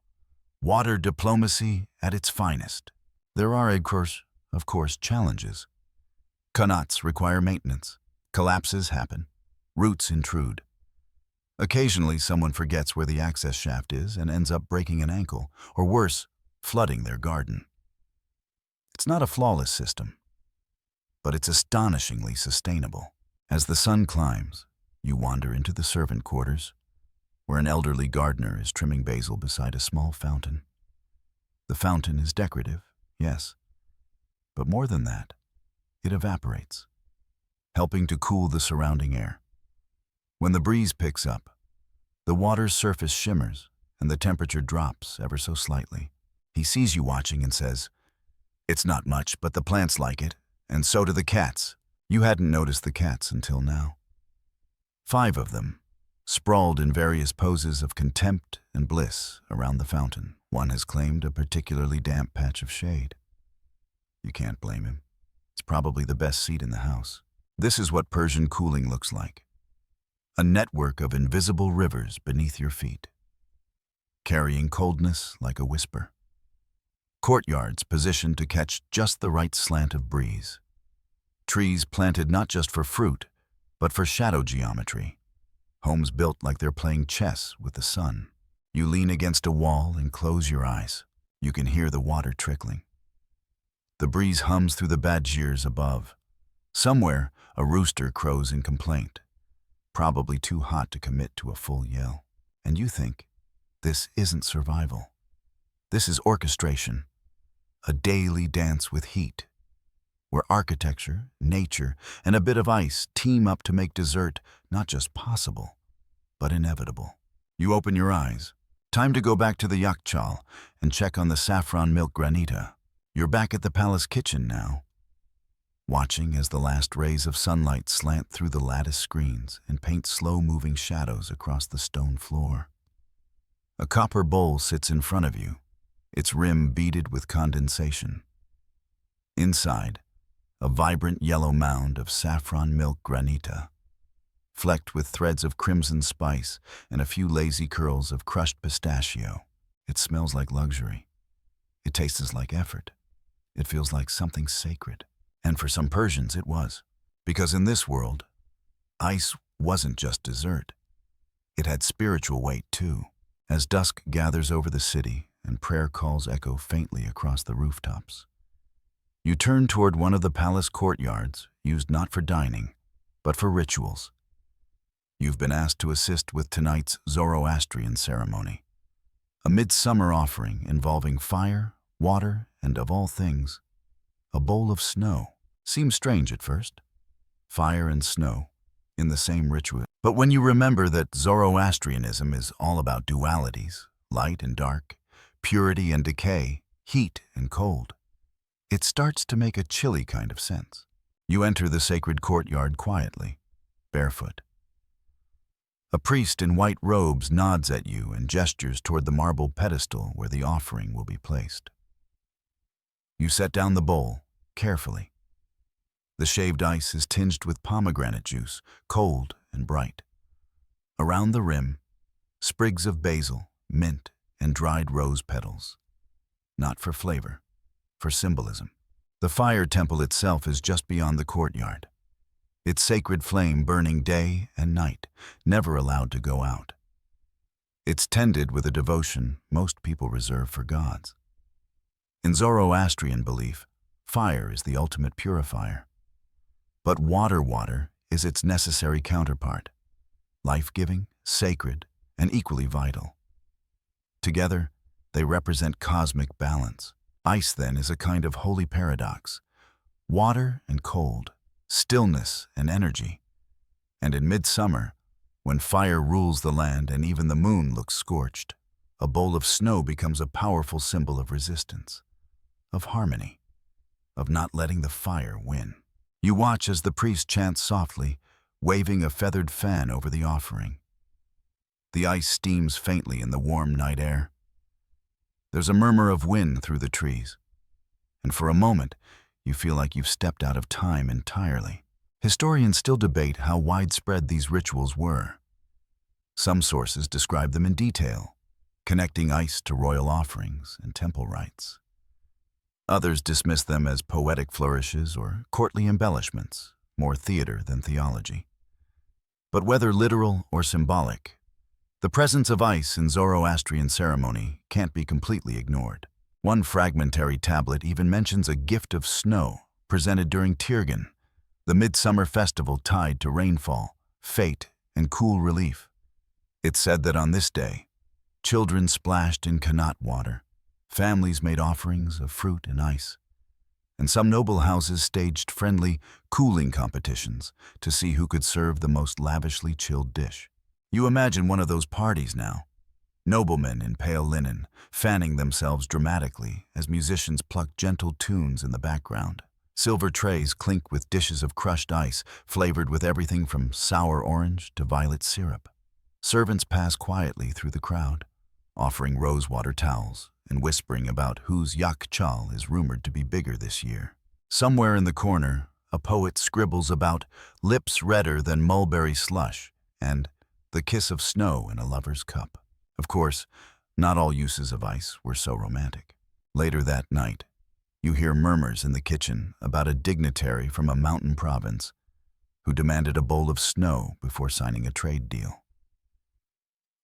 Speaker 1: Water diplomacy at its finest. There are, of course, challenges. Qanats require maintenance. Collapses happen. Roots intrude. Occasionally, someone forgets where the access shaft is and ends up breaking an ankle, or worse, flooding their garden. It's not a flawless system, but it's astonishingly sustainable. As the sun climbs, you wander into the servant quarters, where an elderly gardener is trimming basil beside a small fountain. The fountain is decorative, yes, but more than that, it evaporates, helping to cool the surrounding air. When the breeze picks up, the water's surface shimmers and the temperature drops ever so slightly. He sees you watching and says, "It's not much, but the plants like it, and so do the cats." You hadn't noticed the cats until now. 5 of them, sprawled in various poses of contempt and bliss around the fountain. One has claimed a particularly damp patch of shade. You can't blame him. It's probably the best seat in the house. This is what Persian cooling looks like. A network of invisible rivers beneath your feet, carrying coldness like a whisper. Courtyards positioned to catch just the right slant of breeze. Trees planted not just for fruit, but for shadow geometry. Homes built like they're playing chess with the sun. You lean against a wall and close your eyes. You can hear the water trickling. The breeze hums through the badgirs above. Somewhere, a rooster crows in complaint, probably too hot to commit to a full yell. And you think, this isn't survival. This is orchestration, a daily dance with heat, where architecture, nature, and a bit of ice team up to make dessert not just possible, but inevitable. You open your eyes. Time to go back to the yakchal and check on the saffron milk granita. You're back at the palace kitchen now, watching as the last rays of sunlight slant through the lattice screens and paint slow-moving shadows across the stone floor. A copper bowl sits in front of you, its rim beaded with condensation. Inside, a vibrant yellow mound of saffron milk granita, flecked with threads of crimson spice and a few lazy curls of crushed pistachio. It smells like luxury. It tastes like effort. It feels like something sacred. And for some Persians, it was. Because in this world, ice wasn't just dessert. It had spiritual weight, too. As dusk gathers over the city and prayer calls echo faintly across the rooftops, you turn toward one of the palace courtyards used not for dining, but for rituals. You've been asked to assist with tonight's Zoroastrian ceremony, a midsummer offering involving fire, water, and of all things, a bowl of snow. Seems strange at first. Fire and snow in the same ritual. But when you remember that Zoroastrianism is all about dualities, light and dark, purity and decay, heat and cold, it starts to make a chilly kind of sense. You enter the sacred courtyard quietly, barefoot. A priest in white robes nods at you and gestures toward the marble pedestal where the offering will be placed. You set down the bowl, carefully. The shaved ice is tinged with pomegranate juice, cold and bright. Around the rim, sprigs of basil, mint, and dried rose petals. Not for flavor, for symbolism. The fire temple itself is just beyond the courtyard. Its sacred flame burning day and night, never allowed to go out. It's tended with a devotion most people reserve for gods. In Zoroastrian belief, fire is the ultimate purifier. But water is its necessary counterpart, life-giving, sacred, and equally vital. Together, they represent cosmic balance. Ice, then, is a kind of holy paradox. Water and cold, stillness and energy. And in midsummer, when fire rules the land and even the moon looks scorched, a bowl of snow becomes a powerful symbol of resistance, of harmony, of not letting the fire win. You watch as the priest chants softly, waving a feathered fan over the offering. The ice steams faintly in the warm night air. There's a murmur of wind through the trees, and for a moment, you feel like you've stepped out of time entirely. Historians still debate how widespread these rituals were. Some sources describe them in detail, connecting ice to royal offerings and temple rites. Others dismiss them as poetic flourishes or courtly embellishments, more theater than theology. But whether literal or symbolic, the presence of ice in Zoroastrian ceremony can't be completely ignored. One fragmentary tablet even mentions a gift of snow presented during Tirgan, the midsummer festival tied to rainfall, fate, and cool relief. It's said that on this day, children splashed in Kanat water, families made offerings of fruit and ice, and some noble houses staged friendly cooling competitions to see who could serve the most lavishly chilled dish. You imagine one of those parties now. Noblemen in pale linen, fanning themselves dramatically as musicians pluck gentle tunes in the background. Silver trays clink with dishes of crushed ice, flavored with everything from sour orange to violet syrup. Servants pass quietly through the crowd, offering rosewater towels and whispering about whose yak chal is rumored to be bigger this year. Somewhere in the corner, a poet scribbles about lips redder than mulberry slush and the kiss of snow in a lover's cup. Of course, not all uses of ice were so romantic. Later that night, you hear murmurs in the kitchen about a dignitary from a mountain province who demanded a bowl of snow before signing a trade deal.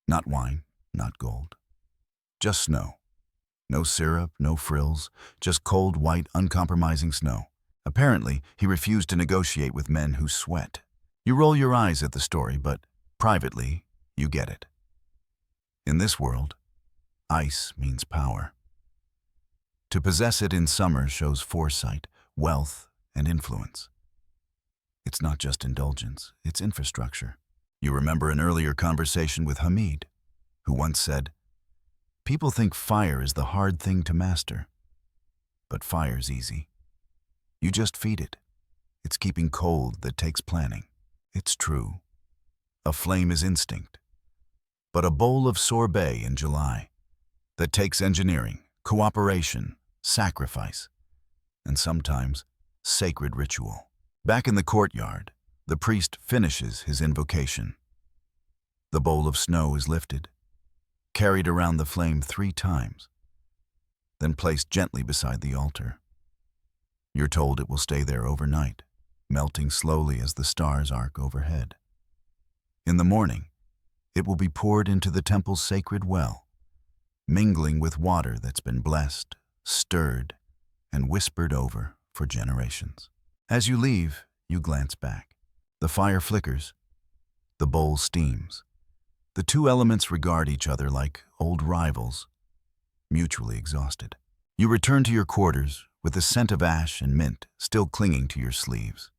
Speaker 1: Not wine, not gold. Just snow. No syrup, no frills, just cold, white, uncompromising snow. Apparently, he refused to negotiate with men who sweat. You roll your eyes at the story, but privately, you get it. In this world, ice means power. To possess it in summer shows foresight, wealth, and influence. It's not just indulgence, it's infrastructure. You remember an earlier conversation with Hamid, who once said, "People think fire is the hard thing to master, but fire's easy. You just feed it. It's keeping cold that takes planning." It's true. A flame is instinct. But a bowl of sorbet in July, that takes engineering, cooperation, sacrifice, and sometimes sacred ritual. Back in the courtyard, the priest finishes his invocation. The bowl of snow is lifted, carried around the flame 3 times, then placed gently beside the altar. You're told it will stay there overnight, melting slowly as the stars arc overhead. In the morning, it will be poured into the temple's sacred well, mingling with water that's been blessed, stirred, and whispered over for generations. As you leave, you glance back. The fire flickers. The bowl steams. The 2 elements regard each other like old rivals, mutually exhausted. You return to your quarters with the scent of ash and mint still clinging to your sleeves.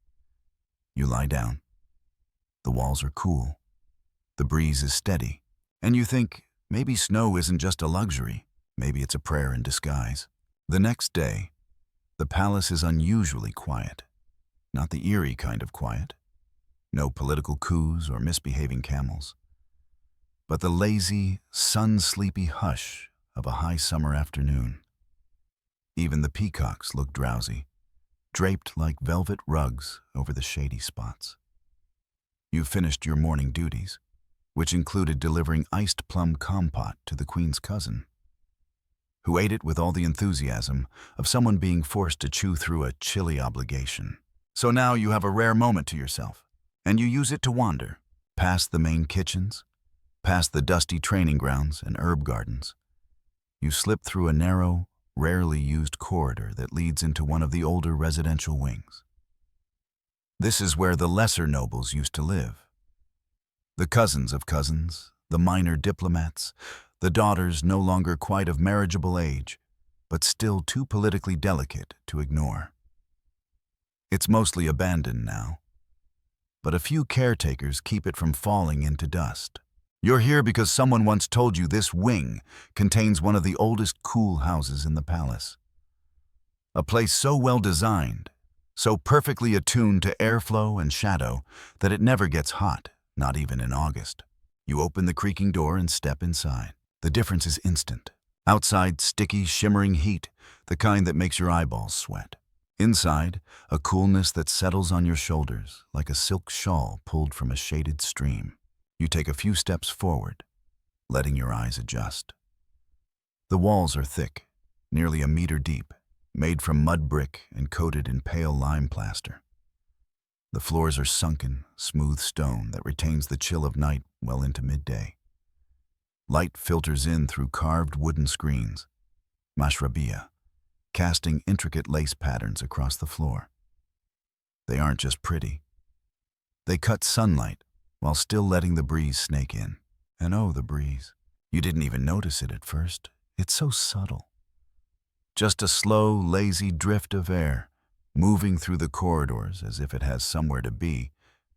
Speaker 1: You lie down. The walls are cool. The breeze is steady. And you think, maybe snow isn't just a luxury. Maybe it's a prayer in disguise. The next day, the palace is unusually quiet. Not the eerie kind of quiet. No political coups or misbehaving camels. But the lazy, sun-sleepy hush of a high summer afternoon. Even the peacocks look drowsy, draped like velvet rugs over the shady spots. You finished your morning duties, which included delivering iced plum compote to the Queen's cousin, who ate it with all the enthusiasm of someone being forced to chew through a chilly obligation. So now you have a rare moment to yourself, and you use it to wander, past the main kitchens, past the dusty training grounds and herb gardens. You slip through a narrow, rarely used corridor that leads into one of the older residential wings. This is where the lesser nobles used to live. The cousins of cousins, the minor diplomats, the daughters no longer quite of marriageable age, but still too politically delicate to ignore. It's mostly abandoned now, but a few caretakers keep it from falling into dust. You're here because someone once told you this wing contains one of the oldest cool houses in the palace. A place so well designed, so perfectly attuned to airflow and shadow that it never gets hot, not even in August. You open the creaking door and step inside. The difference is instant. Outside, sticky, shimmering heat, the kind that makes your eyeballs sweat. Inside, a coolness that settles on your shoulders like a silk shawl pulled from a shaded stream. You take a few steps forward, letting your eyes adjust. The walls are thick, nearly a meter deep, made from mud brick and coated in pale lime plaster. The floors are sunken, smooth stone that retains the chill of night well into midday. Light filters in through carved wooden screens, mashrabiyah, casting intricate lace patterns across the floor. They aren't just pretty. They cut sunlight while still letting the breeze snake in. And oh, the breeze. You didn't even notice it at first. It's so subtle. Just a slow, lazy drift of air, moving through the corridors as if it has somewhere to be,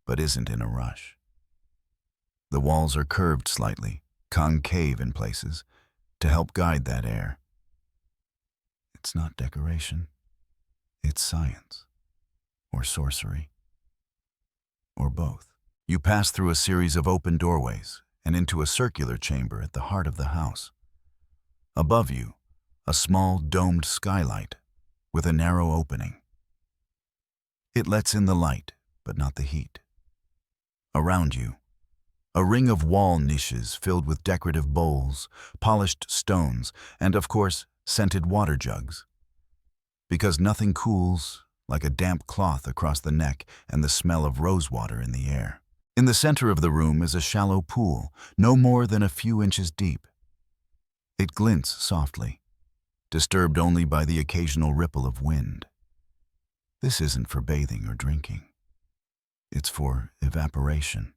Speaker 1: but isn't in a rush. The walls are curved slightly, concave in places, to help guide that air. It's not decoration. It's science. Or sorcery. Or both. You pass through a series of open doorways and into a circular chamber at the heart of the house. Above you, a small domed skylight with a narrow opening. It lets in the light, but not the heat. Around you, a ring of wall niches filled with decorative bowls, polished stones, and, of course, scented water jugs. Because nothing cools like a damp cloth across the neck and the smell of rosewater in the air. In the center of the room is a shallow pool, no more than a few inches deep. It glints softly, disturbed only by the occasional ripple of wind. This isn't for bathing or drinking. It's for evaporation,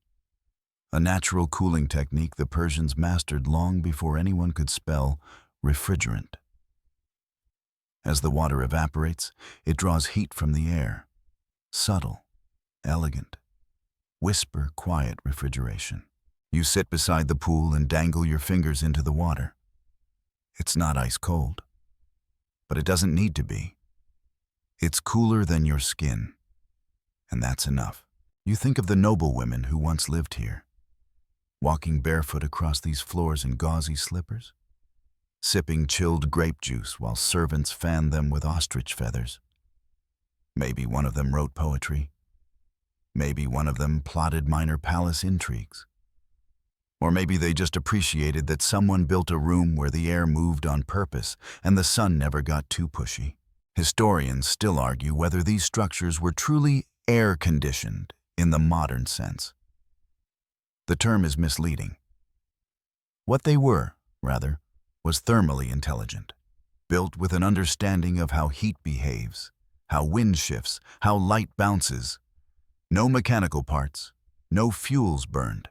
Speaker 1: a natural cooling technique the Persians mastered long before anyone could spell refrigerant. As the water evaporates, it draws heat from the air. Subtle, elegant, whisper quiet refrigeration. You sit beside the pool and dangle your fingers into the water. It's not ice cold, but it doesn't need to be. It's cooler than your skin, and that's enough. You think of the noblewomen who once lived here, walking barefoot across these floors in gauzy slippers, sipping chilled grape juice while servants fanned them with ostrich feathers. Maybe one of them wrote poetry. Maybe one of them plotted minor palace intrigues. Or maybe they just appreciated that someone built a room where the air moved on purpose and the sun never got too pushy. Historians still argue whether these structures were truly air-conditioned in the modern sense. The term is misleading. What they were, rather, was thermally intelligent, built with an understanding of how heat behaves, how wind shifts, how light bounces. No mechanical parts, no fuels burned.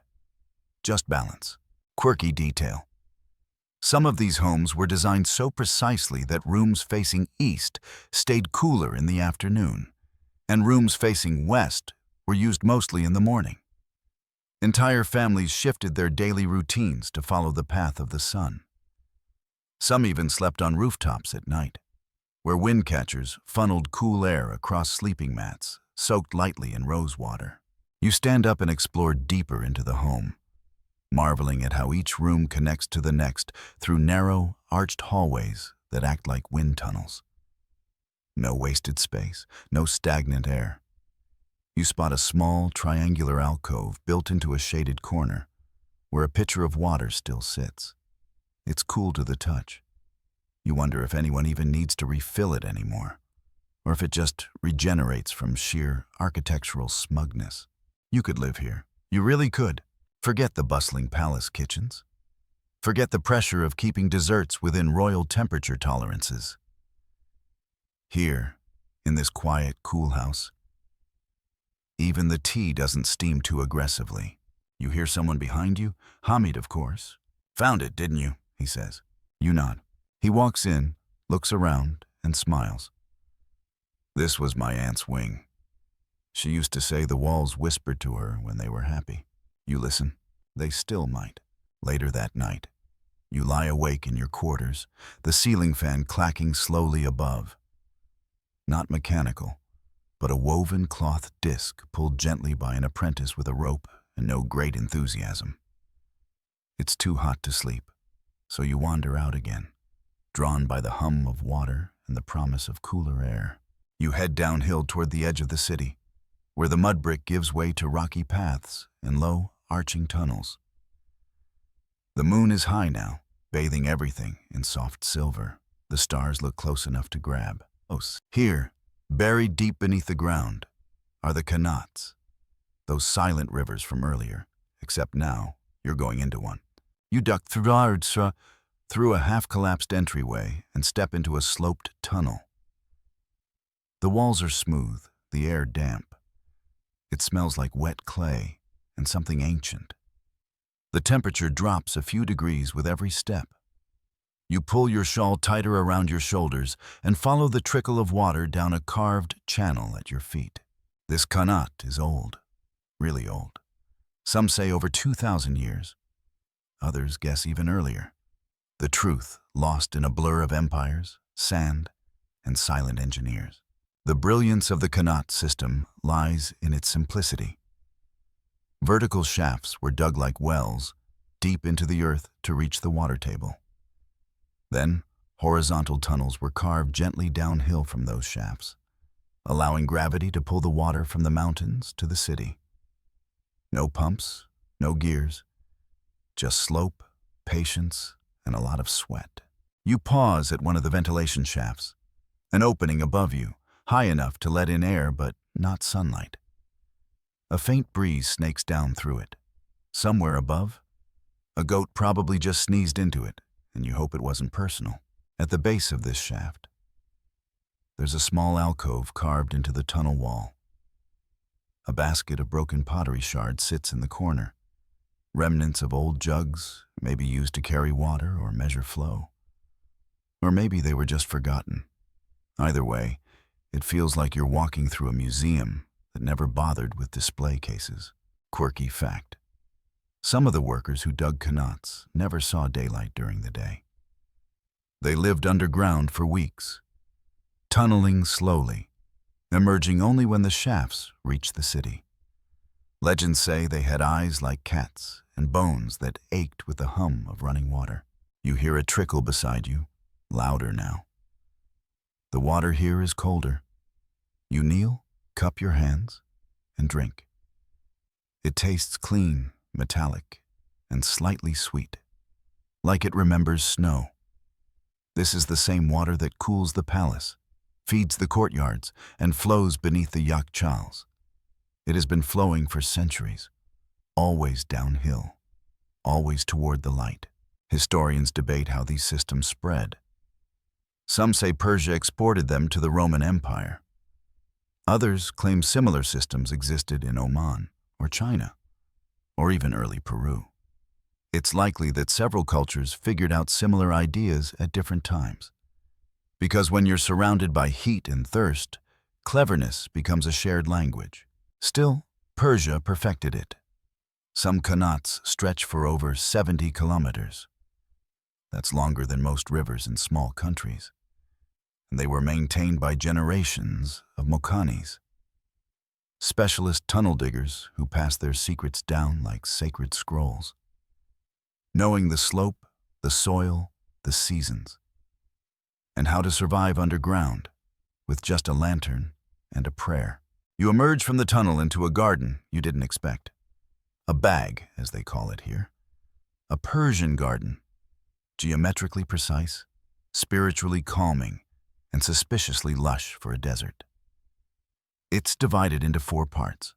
Speaker 1: Just balance. Quirky detail. Some of these homes were designed so precisely that rooms facing east stayed cooler in the afternoon, and rooms facing west were used mostly in the morning. Entire families shifted their daily routines to follow the path of the sun. Some even slept on rooftops at night, where wind catchers funneled cool air across sleeping mats, soaked lightly in rose water. You stand up and explore deeper into the home, marveling at how each room connects to the next through narrow, arched hallways that act like wind tunnels. No wasted space, no stagnant air. You spot a small, triangular alcove built into a shaded corner, where a pitcher of water still sits. It's cool to the touch. You wonder if anyone even needs to refill it anymore, or if it just regenerates from sheer architectural smugness. You could live here. You really could. Forget the bustling palace kitchens. Forget the pressure of keeping desserts within royal temperature tolerances. Here, in this quiet, cool house, even the tea doesn't steam too aggressively. You hear someone behind you? Hamid, of course. "Found it, didn't you?" he says. You nod. He walks in, looks around, and smiles. "This was my aunt's wing. She used to say the walls whispered to her when they were happy. You listen. They still might." Later that night, you lie awake in your quarters, the ceiling fan clacking slowly above. Not mechanical, but a woven cloth disc pulled gently by an apprentice with a rope and no great enthusiasm. It's too hot to sleep, so you wander out again, drawn by the hum of water and the promise of cooler air. You head downhill toward the edge of the city, where the mud brick gives way to rocky paths and low, arching tunnels. The moon is high now, bathing everything in soft silver. The stars look close enough to grab. Here, buried deep beneath the ground, are the Qanats, those silent rivers from earlier, except now you're going into one. You duck through a half-collapsed entryway and step into a sloped tunnel. The walls are smooth, the air damp. It smells like wet clay and something ancient. The temperature drops a few degrees with every step. You pull your shawl tighter around your shoulders and follow the trickle of water down a carved channel at your feet. This Qanat is old, really old. Some say over 2,000 years. Others guess even earlier. The truth lost in a blur of empires, sand, and silent engineers. The brilliance of the Qanat system lies in its simplicity. Vertical shafts were dug like wells, deep into the earth to reach the water table. Then, horizontal tunnels were carved gently downhill from those shafts, allowing gravity to pull the water from the mountains to the city. No pumps, no gears, just slope, patience, and a lot of sweat. You pause at one of the ventilation shafts, an opening above you, high enough to let in air but not sunlight. A faint breeze snakes down through it. Somewhere above, a goat probably just sneezed into it, and you hope it wasn't personal. At the base of this shaft, there's a small alcove carved into the tunnel wall. A basket of broken pottery shards sits in the corner. Remnants of old jugs, maybe used to carry water or measure flow. Or maybe they were just forgotten. Either way, it feels like you're walking through a museum that never bothered with display cases. Quirky fact: some of the workers who dug Qanats never saw daylight during the day. They lived underground for weeks, tunneling slowly, emerging only when the shafts reached the city. Legends say they had eyes like cats and bones that ached with the hum of running water. You hear a trickle beside you, louder now. The water here is colder. You kneel, cup your hands, and drink. It tastes clean, metallic, and slightly sweet, like it remembers snow. This is the same water that cools the palace, feeds the courtyards, and flows beneath the yakchals. It has been flowing for centuries, always downhill, always toward the light. Historians debate how these systems spread. Some say Persia exported them to the Roman Empire. Others claim similar systems existed in Oman or China, or even early Peru. It's likely that several cultures figured out similar ideas at different times. Because when you're surrounded by heat and thirst, cleverness becomes a shared language. Still, Persia perfected it. Some Qanats stretch for over 70 kilometers. That's longer than most rivers in small countries. And they were maintained by generations of Mokhanis, specialist tunnel diggers who passed their secrets down like sacred scrolls, knowing the slope, the soil, the seasons, and how to survive underground with just a lantern and a prayer. You emerge from the tunnel into a garden you didn't expect. A bag, as they call it here. A Persian garden, geometrically precise, spiritually calming, and suspiciously lush for a desert. It's divided into 4 parts.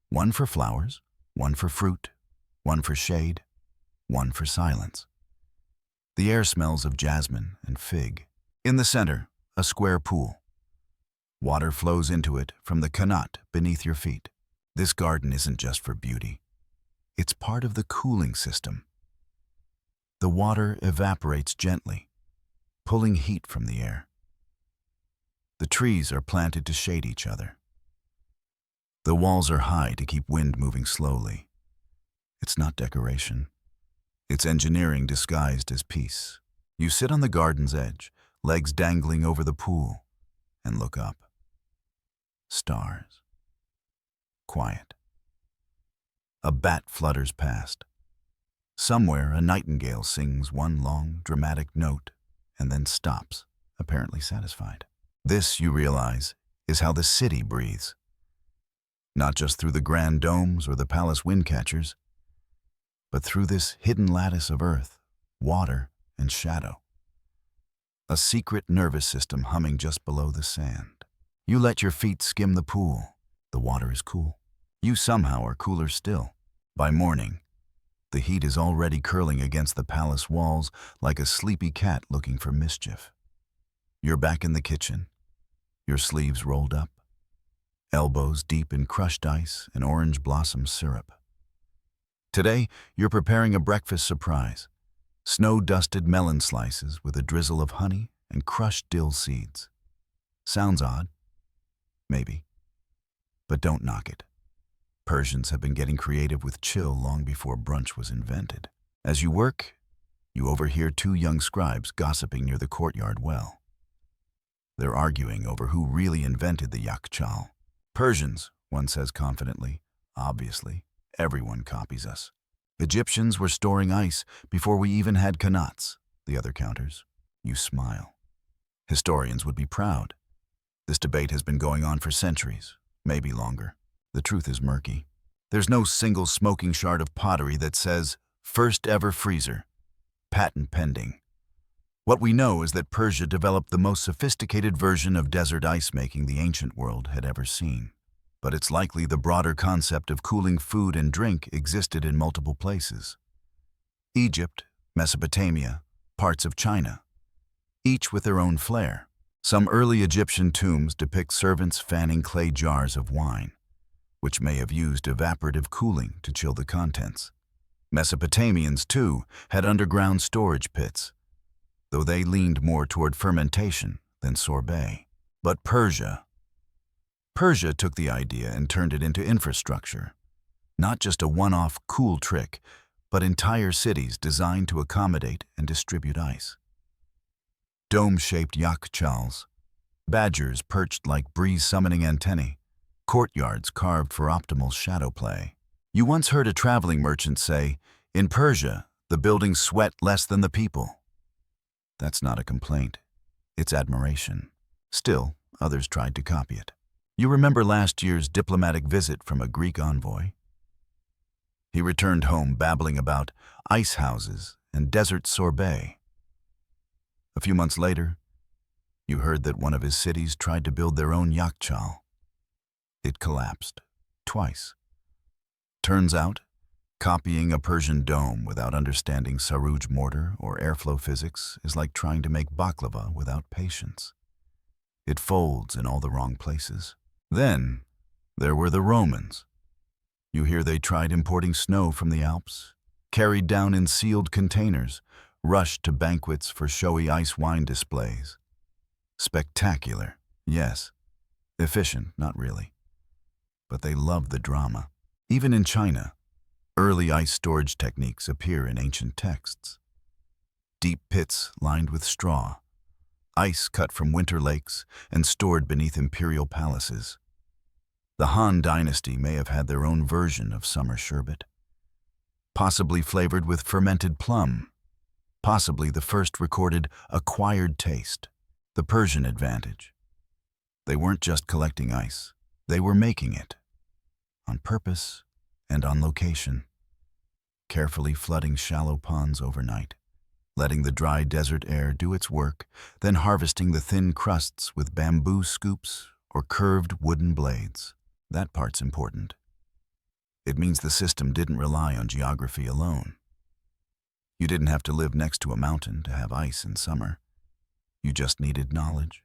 Speaker 1: One for flowers, one for fruit, one for shade, one for silence. The air smells of jasmine and fig. In the center, a square pool. Water flows into it from the qanat beneath your feet. This garden isn't just for beauty. It's part of the cooling system. The water evaporates gently, pulling heat from the air. The trees are planted to shade each other. The walls are high to keep wind moving slowly. It's not decoration. It's engineering disguised as peace. You sit on the garden's edge, legs dangling over the pool, and look up. Stars. Quiet. A bat flutters past. Somewhere, a nightingale sings one long, dramatic note and then stops, apparently satisfied. This, you realize, is how the city breathes. Not just through the grand domes or the palace wind catchers, but through this hidden lattice of earth, water, and shadow. A secret nervous system humming just below the sand. You let your feet skim the pool. The water is cool. You somehow are cooler still. By morning, the heat is already curling against the palace walls like a sleepy cat looking for mischief. You're back in the kitchen, your sleeves rolled up, elbows deep in crushed ice and orange blossom syrup. Today, you're preparing a breakfast surprise. Snow-dusted melon slices with a drizzle of honey and crushed dill seeds. Sounds odd. Maybe. But don't knock it. Persians have been getting creative with chill long before brunch was invented. As you work, you overhear 2 young scribes gossiping near the courtyard well. They're arguing over who really invented the yakchal. Persians, one says confidently. Obviously, everyone copies us. Egyptians were storing ice before we even had qanats, the other counters. You smile. Historians would be proud. This debate has been going on for centuries, maybe longer. The truth is murky. There's no single smoking shard of pottery that says, first ever freezer, patent pending. What we know is that Persia developed the most sophisticated version of desert ice making the ancient world had ever seen. But it's likely the broader concept of cooling food and drink existed in multiple places. Egypt, Mesopotamia, parts of China, each with their own flair. Some early Egyptian tombs depict servants fanning clay jars of wine, which may have used evaporative cooling to chill the contents. Mesopotamians, too, had underground storage pits, though they leaned more toward fermentation than sorbet. But Persia took the idea and turned it into infrastructure. Not just a one-off cool trick, but entire cities designed to accommodate and distribute ice. Dome-shaped yakchals, badgers perched like breeze-summoning antennae, courtyards carved for optimal shadow play. You once heard a traveling merchant say, "In Persia, the buildings sweat less than the people." That's not a complaint. It's admiration. Still, others tried to copy it. You remember last year's diplomatic visit from a Greek envoy? He returned home babbling about ice houses and desert sorbet. A few months later, you heard that one of his cities tried to build their own yakchal. It collapsed, twice. Turns out, copying a Persian dome without understanding Sarouj mortar or airflow physics is like trying to make baklava without patience. It folds in all the wrong places. Then, there were the Romans. You hear they tried importing snow from the Alps, carried down in sealed containers, rushed to banquets for showy ice wine displays. Spectacular, yes. Efficient, not really. But they loved the drama. Even in China, early ice storage techniques appear in ancient texts. Deep pits lined with straw, ice cut from winter lakes and stored beneath imperial palaces. The Han dynasty may have had their own version of summer sherbet, possibly flavored with fermented plum, possibly the first recorded acquired taste, the Persian advantage. They weren't just collecting ice. They were making it. On purpose and on location. Carefully flooding shallow ponds overnight, letting the dry desert air do its work, then harvesting the thin crusts with bamboo scoops or curved wooden blades. That part's important. It means the system didn't rely on geography alone. You didn't have to live next to a mountain to have ice in summer. You just needed knowledge,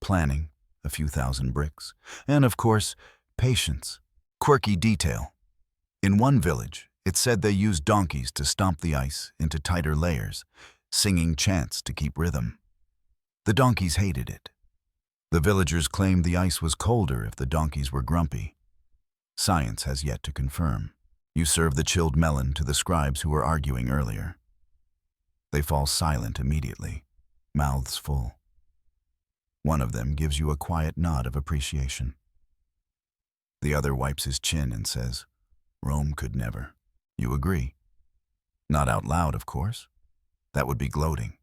Speaker 1: planning, a few thousand bricks, and of course, patience. Quirky detail. In one village, it said they used donkeys to stomp the ice into tighter layers, singing chants to keep rhythm. The donkeys hated it. The villagers claimed the ice was colder if the donkeys were grumpy. Science has yet to confirm. You serve the chilled melon to the scribes who were arguing earlier. They fall silent immediately, mouths full. One of them gives you a quiet nod of appreciation. The other wipes his chin and says, "Rome could never." You agree. Not out loud, of course. That would be gloating.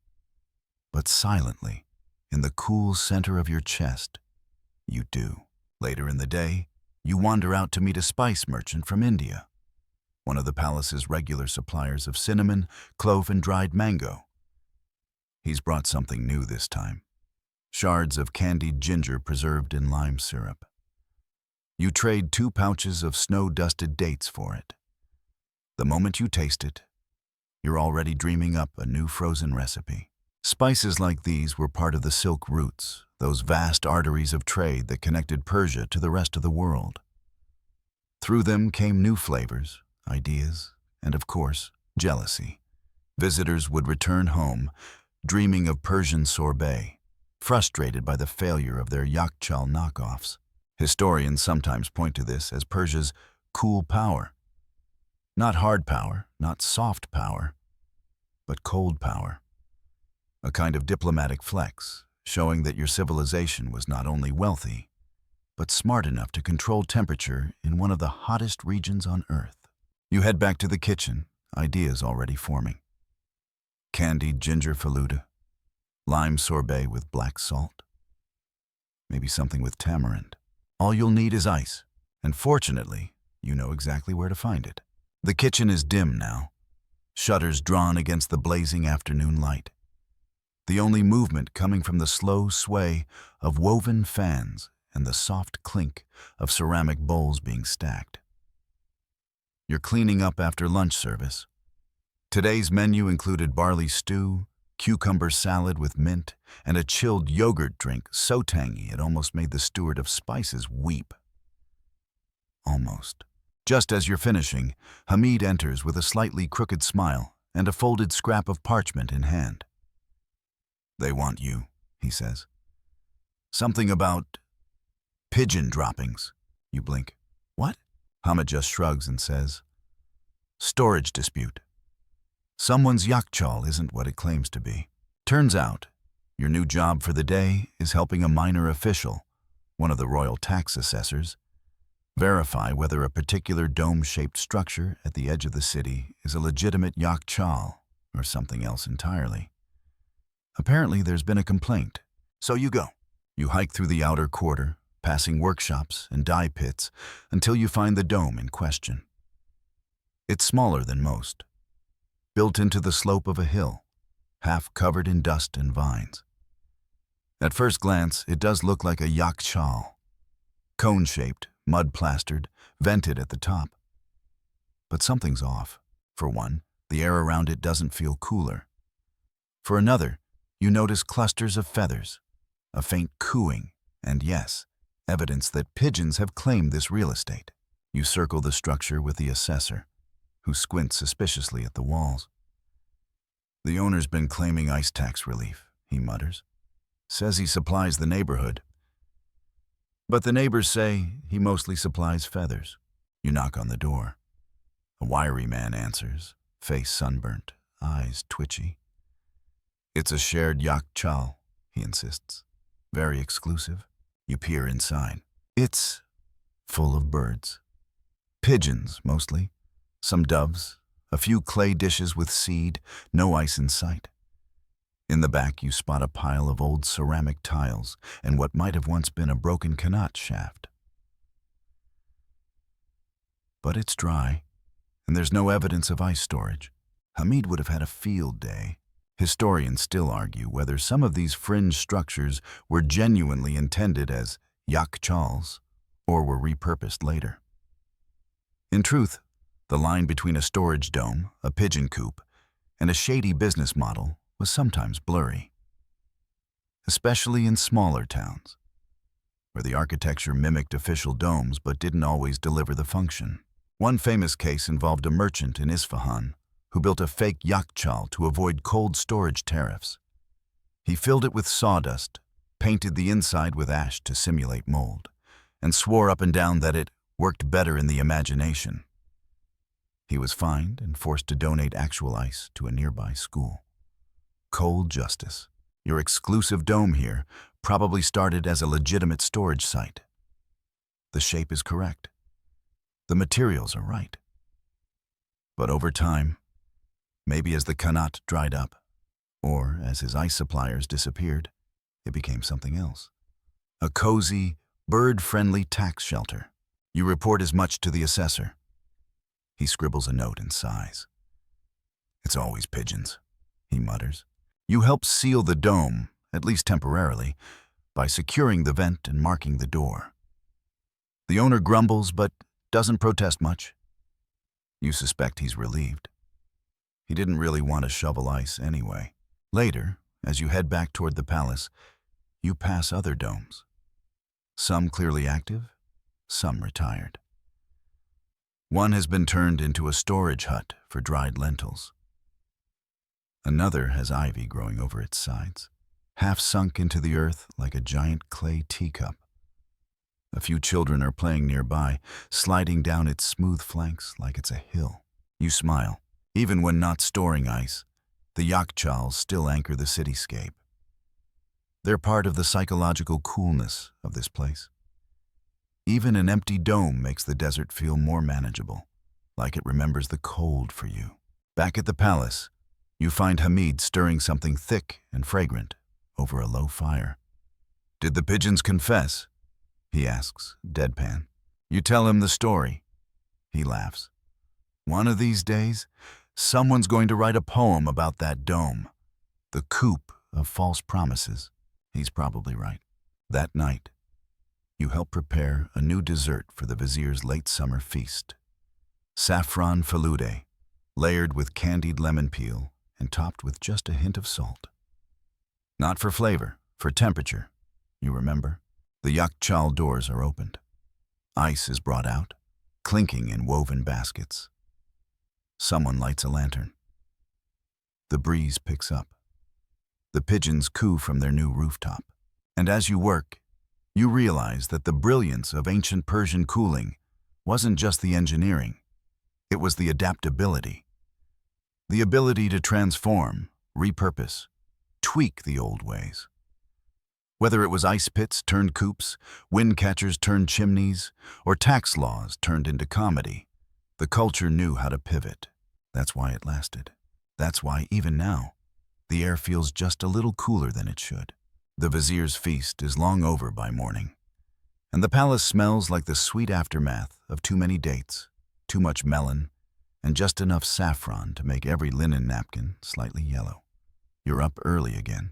Speaker 1: But silently, in the cool center of your chest, you do. Later in the day, you wander out to meet a spice merchant from India, one of the palace's regular suppliers of cinnamon, clove, and dried mango. He's brought something new this time. Shards of candied ginger preserved in lime syrup. You trade 2 pouches of snow-dusted dates for it. The moment you taste it, you're already dreaming up a new frozen recipe. Spices like these were part of the Silk Routes, those vast arteries of trade that connected Persia to the rest of the world. Through them came new flavors, ideas, and of course, jealousy. Visitors would return home, dreaming of Persian sorbet, frustrated by the failure of their yakchal knockoffs. Historians sometimes point to this as Persia's cool power. Not hard power, not soft power, but cold power. A kind of diplomatic flex, showing that your civilization was not only wealthy, but smart enough to control temperature in one of the hottest regions on Earth. You head back to the kitchen, ideas already forming. Candied ginger faluda, lime sorbet with black salt, maybe something with tamarind. All you'll need is ice, and fortunately, you know exactly where to find it. The kitchen is dim now, shutters drawn against the blazing afternoon light. The only movement coming from the slow sway of woven fans and the soft clink of ceramic bowls being stacked. You're cleaning up after lunch service. Today's menu included barley stew, cucumber salad with mint, and a chilled yogurt drink so tangy it almost made the steward of spices weep. Almost. Just as you're finishing, Hamid enters with a slightly crooked smile and a folded scrap of parchment in hand. "They want you," he says. "Something about pigeon droppings." You blink. "What?" Hamid just shrugs and says, "Storage dispute. Someone's yakchal isn't what it claims to be." Turns out, your new job for the day is helping a minor official, one of the royal tax assessors, verify whether a particular dome-shaped structure at the edge of the city is a legitimate yakchal or something else entirely. Apparently there's been a complaint, so you go. You hike through the outer quarter, passing workshops and dye pits until you find the dome in question. It's smaller than most, built into the slope of a hill, half covered in dust and vines. At first glance, it does look like a yakchal, cone-shaped, mud-plastered, vented at the top. But something's off. For one, the air around it doesn't feel cooler. For another, you notice clusters of feathers, a faint cooing, and yes, evidence that pigeons have claimed this real estate. You circle the structure with the assessor, who squints suspiciously at the walls. "The owner's been claiming ice tax relief," he mutters. "Says he supplies the neighborhood. But the neighbors say he mostly supplies feathers." You knock on the door. A wiry man answers, face sunburnt, eyes twitchy. "It's a shared yakchal," he insists. "Very exclusive." You peer inside. It's full of birds. Pigeons, mostly. Some doves, a few clay dishes with seed, no ice in sight. In the back, you spot a pile of old ceramic tiles and what might have once been a broken kanat shaft. But it's dry, and there's no evidence of ice storage. Hamid would have had a field day. Historians still argue whether some of these fringe structures were genuinely intended as yakhchals or were repurposed later. In truth, the line between a storage dome, a pigeon coop, and a shady business model was sometimes blurry, especially in smaller towns, where the architecture mimicked official domes but didn't always deliver the function. One famous case involved a merchant in Isfahan who built a fake yakhchal to avoid cold storage tariffs. He filled it with sawdust, painted the inside with ash to simulate mold, and swore up and down that it worked better in the imagination. He was fined and forced to donate actual ice to a nearby school. Cold justice. Your exclusive dome here probably started as a legitimate storage site. The shape is correct. The materials are right. But over time, maybe as the kanat dried up, or as his ice suppliers disappeared, it became something else. A cozy, bird-friendly tax shelter. You report as much to the assessor. He scribbles a note and sighs. "It's always pigeons," he mutters. You help seal the dome, at least temporarily, by securing the vent and marking the door. The owner grumbles but doesn't protest much. You suspect he's relieved. He didn't really want to shovel ice anyway. Later, as you head back toward the palace, you pass other domes. Some clearly active, some retired. One has been turned into a storage hut for dried lentils. Another has ivy growing over its sides, half sunk into the earth like a giant clay teacup. A few children are playing nearby, sliding down its smooth flanks like it's a hill. You smile. Even when not storing ice, the yakhchals still anchor the cityscape. They're part of the psychological coolness of this place. Even an empty dome makes the desert feel more manageable, like it remembers the cold for you. Back at the palace, you find Hamid stirring something thick and fragrant over a low fire. "Did the pigeons confess?" he asks, deadpan. You tell him the story. He laughs. "One of these days, someone's going to write a poem about that dome. The coop of false promises." He's probably right. That night, you help prepare a new dessert for the vizier's late summer feast. Saffron falude, layered with candied lemon peel and topped with just a hint of salt. Not for flavor, for temperature, you remember? The yakhchal doors are opened. Ice is brought out, clinking in woven baskets. Someone lights a lantern. The breeze picks up. The pigeons coo from their new rooftop. And as you work, you realize that the brilliance of ancient Persian cooling wasn't just the engineering, it was the adaptability. The ability to transform, repurpose, tweak the old ways. Whether it was ice pits turned coops, wind catchers turned chimneys, or tax laws turned into comedy, the culture knew how to pivot. That's why it lasted. That's why, even now, the air feels just a little cooler than it should. The vizier's feast is long over by morning, and the palace smells like the sweet aftermath of too many dates, too much melon, and just enough saffron to make every linen napkin slightly yellow. You're up early again,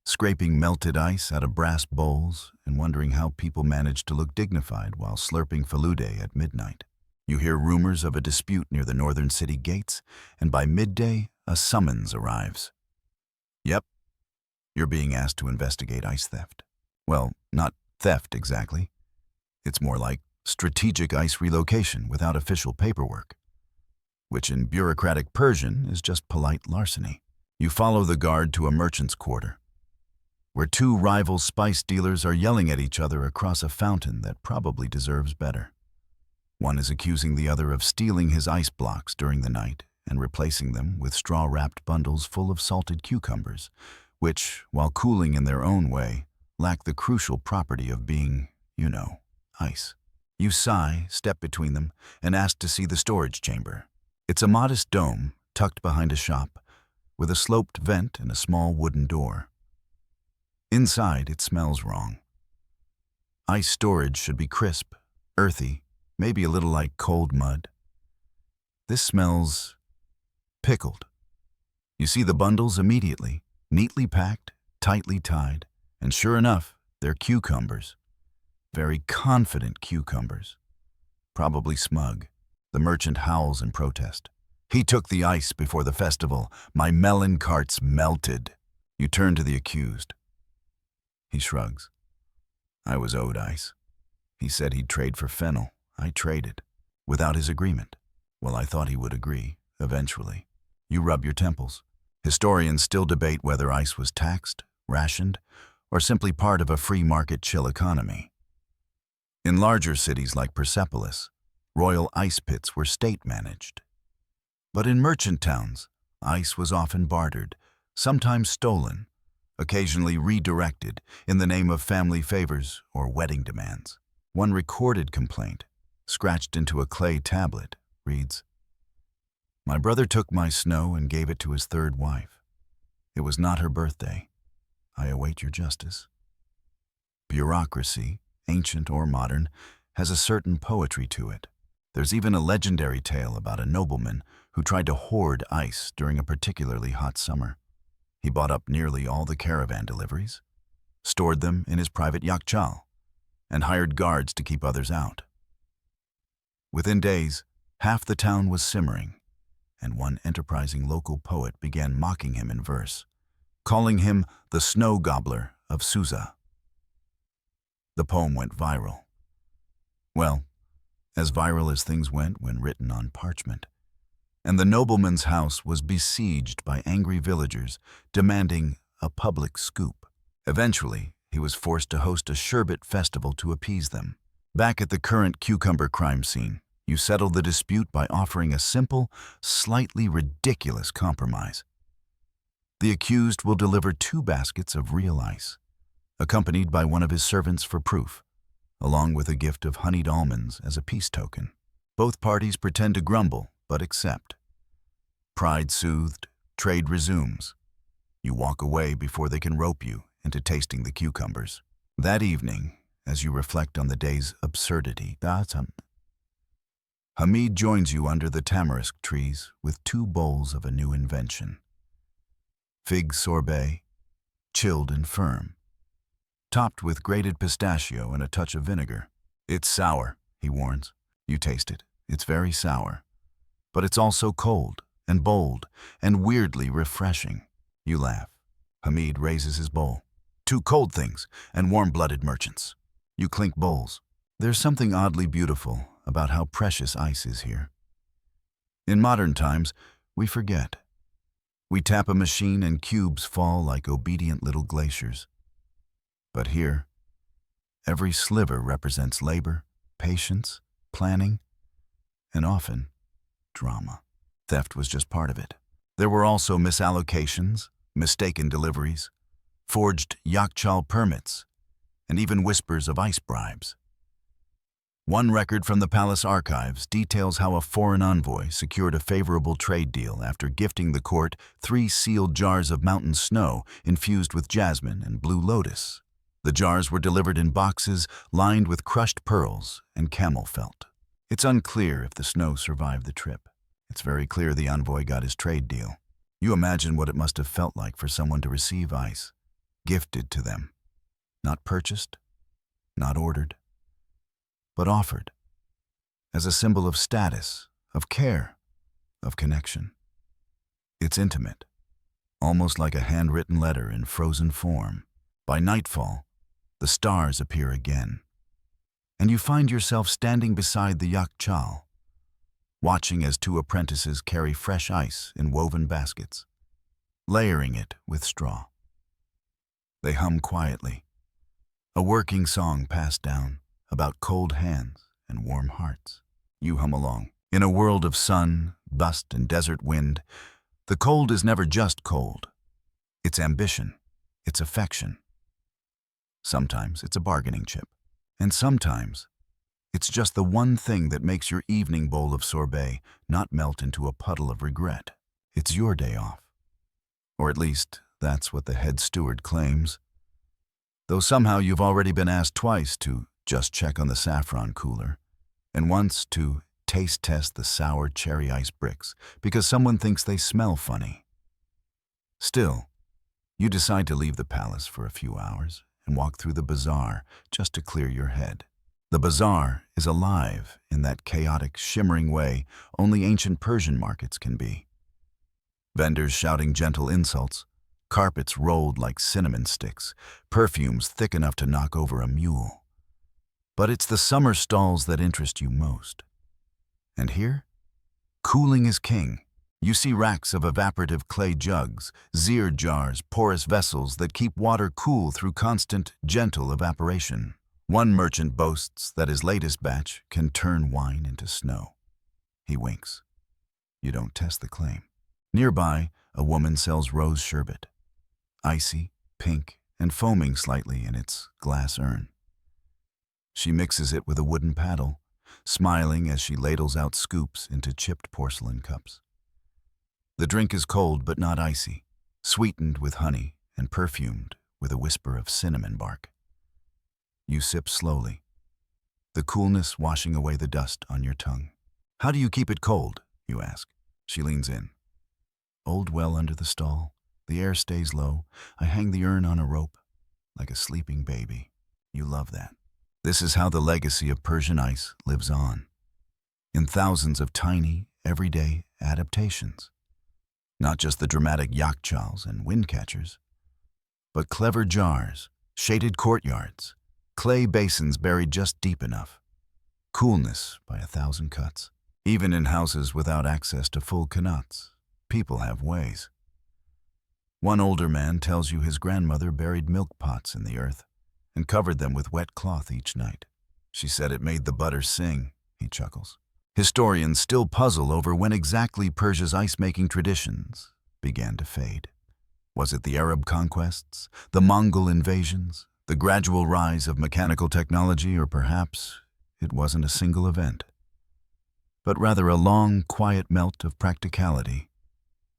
Speaker 1: scraping melted ice out of brass bowls and wondering how people manage to look dignified while slurping falude at midnight. You hear rumors of a dispute near the northern city gates, and by midday, a summons arrives. Yep, you're being asked to investigate ice theft. Well, not theft exactly. It's more like strategic ice relocation without official paperwork, which in bureaucratic Persian is just polite larceny. You follow the guard to a merchant's quarter, where two rival spice dealers are yelling at each other across a fountain that probably deserves better. One is accusing the other of stealing his ice blocks during the night and replacing them with straw-wrapped bundles full of salted cucumbers, which, while cooling in their own way, lack the crucial property of being, ice. You sigh, step between them, and ask to see the storage chamber. It's a modest dome tucked behind a shop, with a sloped vent and a small wooden door. Inside, it smells wrong. Ice storage should be crisp, earthy, maybe a little like cold mud. This smells pickled. You see the bundles immediately, neatly packed, tightly tied, and sure enough, they're cucumbers. Very confident cucumbers. Probably smug. The merchant howls in protest. He took the ice before the festival. My melon carts melted. You turn to the accused. He shrugs. I was owed ice. He said he'd trade for fennel. I traded. Without his agreement. Well, I thought he would agree, eventually. You rub your temples. Historians still debate whether ice was taxed, rationed, or simply part of a free market chill economy. In larger cities like Persepolis, royal ice pits were state-managed. But in merchant towns, ice was often bartered, sometimes stolen, occasionally redirected in the name of family favors or wedding demands. One recorded complaint, scratched into a clay tablet, reads, "My brother took my snow and gave it to his third wife. It was not her birthday. I await your justice." Bureaucracy, ancient or modern, has a certain poetry to it. There's even a legendary tale about a nobleman who tried to hoard ice during a particularly hot summer. He bought up nearly all the caravan deliveries, stored them in his private yakchal, and hired guards to keep others out. Within days, half the town was simmering, and one enterprising local poet began mocking him in verse, calling him the snow gobbler of Susa. The poem went viral. Well, as viral as things went when written on parchment. And the nobleman's house was besieged by angry villagers demanding a public scoop. Eventually, he was forced to host a sherbet festival to appease them. Back at the current cucumber crime scene, you settle the dispute by offering a simple, slightly ridiculous compromise. The accused will deliver 2 baskets of real ice, accompanied by one of his servants for proof, along with a gift of honeyed almonds as a peace token. Both parties pretend to grumble, but accept. Pride soothed, trade resumes. You walk away before they can rope you into tasting the cucumbers. That evening, as you reflect on the day's absurdity, Hamid joins you under the tamarisk trees with 2 bowls of a new invention. Fig sorbet, chilled and firm, topped with grated pistachio and a touch of vinegar. It's sour, he warns. You taste it. It's very sour. But it's also cold and bold and weirdly refreshing. You laugh. Hamid raises his bowl. 2 cold things and warm-blooded merchants. You clink bowls. There's something oddly beautiful about how precious ice is here. In modern times, we forget. We tap a machine and cubes fall like obedient little glaciers. But here, every sliver represents labor, patience, planning, and often drama. Theft was just part of it. There were also misallocations, mistaken deliveries, forged yakchal permits, and even whispers of ice bribes. One record from the palace archives details how a foreign envoy secured a favorable trade deal after gifting the court 3 sealed jars of mountain snow infused with jasmine and blue lotus. The jars were delivered in boxes lined with crushed pearls and camel felt. It's unclear if the snow survived the trip. It's very clear the envoy got his trade deal. You imagine what it must have felt like for someone to receive ice, gifted to them. Not purchased, not ordered, but offered, as a symbol of status, of care, of connection. It's intimate, almost like a handwritten letter in frozen form. By nightfall, the stars appear again, and you find yourself standing beside the yakchal, watching as 2 apprentices carry fresh ice in woven baskets, layering it with straw. They hum quietly, a working song passed down about cold hands and warm hearts. You hum along. In a world of sun, dust, and desert wind, the cold is never just cold. It's ambition, it's affection. Sometimes it's a bargaining chip, and sometimes it's just the one thing that makes your evening bowl of sorbet not melt into a puddle of regret. It's your day off. Or at least, that's what the head steward claims. Though somehow you've already been asked twice to just check on the saffron cooler, and once to taste test the sour cherry ice bricks because someone thinks they smell funny. Still, you decide to leave the palace for a few hours and walk through the bazaar just to clear your head. The bazaar is alive in that chaotic, shimmering way only ancient Persian markets can be. Vendors shouting gentle insults, carpets rolled like cinnamon sticks, perfumes thick enough to knock over a mule. But it's the summer stalls that interest you most. And here, cooling is king. You see racks of evaporative clay jugs, zir jars, porous vessels that keep water cool through constant, gentle evaporation. One merchant boasts that his latest batch can turn wine into snow. He winks. You don't test the claim. Nearby, a woman sells rose sherbet, icy, pink, and foaming slightly in its glass urn. She mixes it with a wooden paddle, smiling as she ladles out scoops into chipped porcelain cups. The drink is cold but not icy, sweetened with honey and perfumed with a whisper of cinnamon bark. You sip slowly, the coolness washing away the dust on your tongue. How do you keep it cold? You ask. She leans in. Old well under the stall. The air stays low. I hang the urn on a rope, like a sleeping baby. You love that. This is how the legacy of Persian ice lives on, in thousands of tiny, everyday adaptations. Not just the dramatic yakchals and wind catchers, but clever jars, shaded courtyards, clay basins buried just deep enough, coolness by 1,000 cuts. Even in houses without access to full qanats, people have ways. One older man tells you his grandmother buried milk pots in the earth and covered them with wet cloth each night. She said it made the butter sing, he chuckles. Historians still puzzle over when exactly Persia's ice-making traditions began to fade. Was it the Arab conquests, the Mongol invasions, the gradual rise of mechanical technology, or perhaps it wasn't a single event, but rather a long, quiet melt of practicality,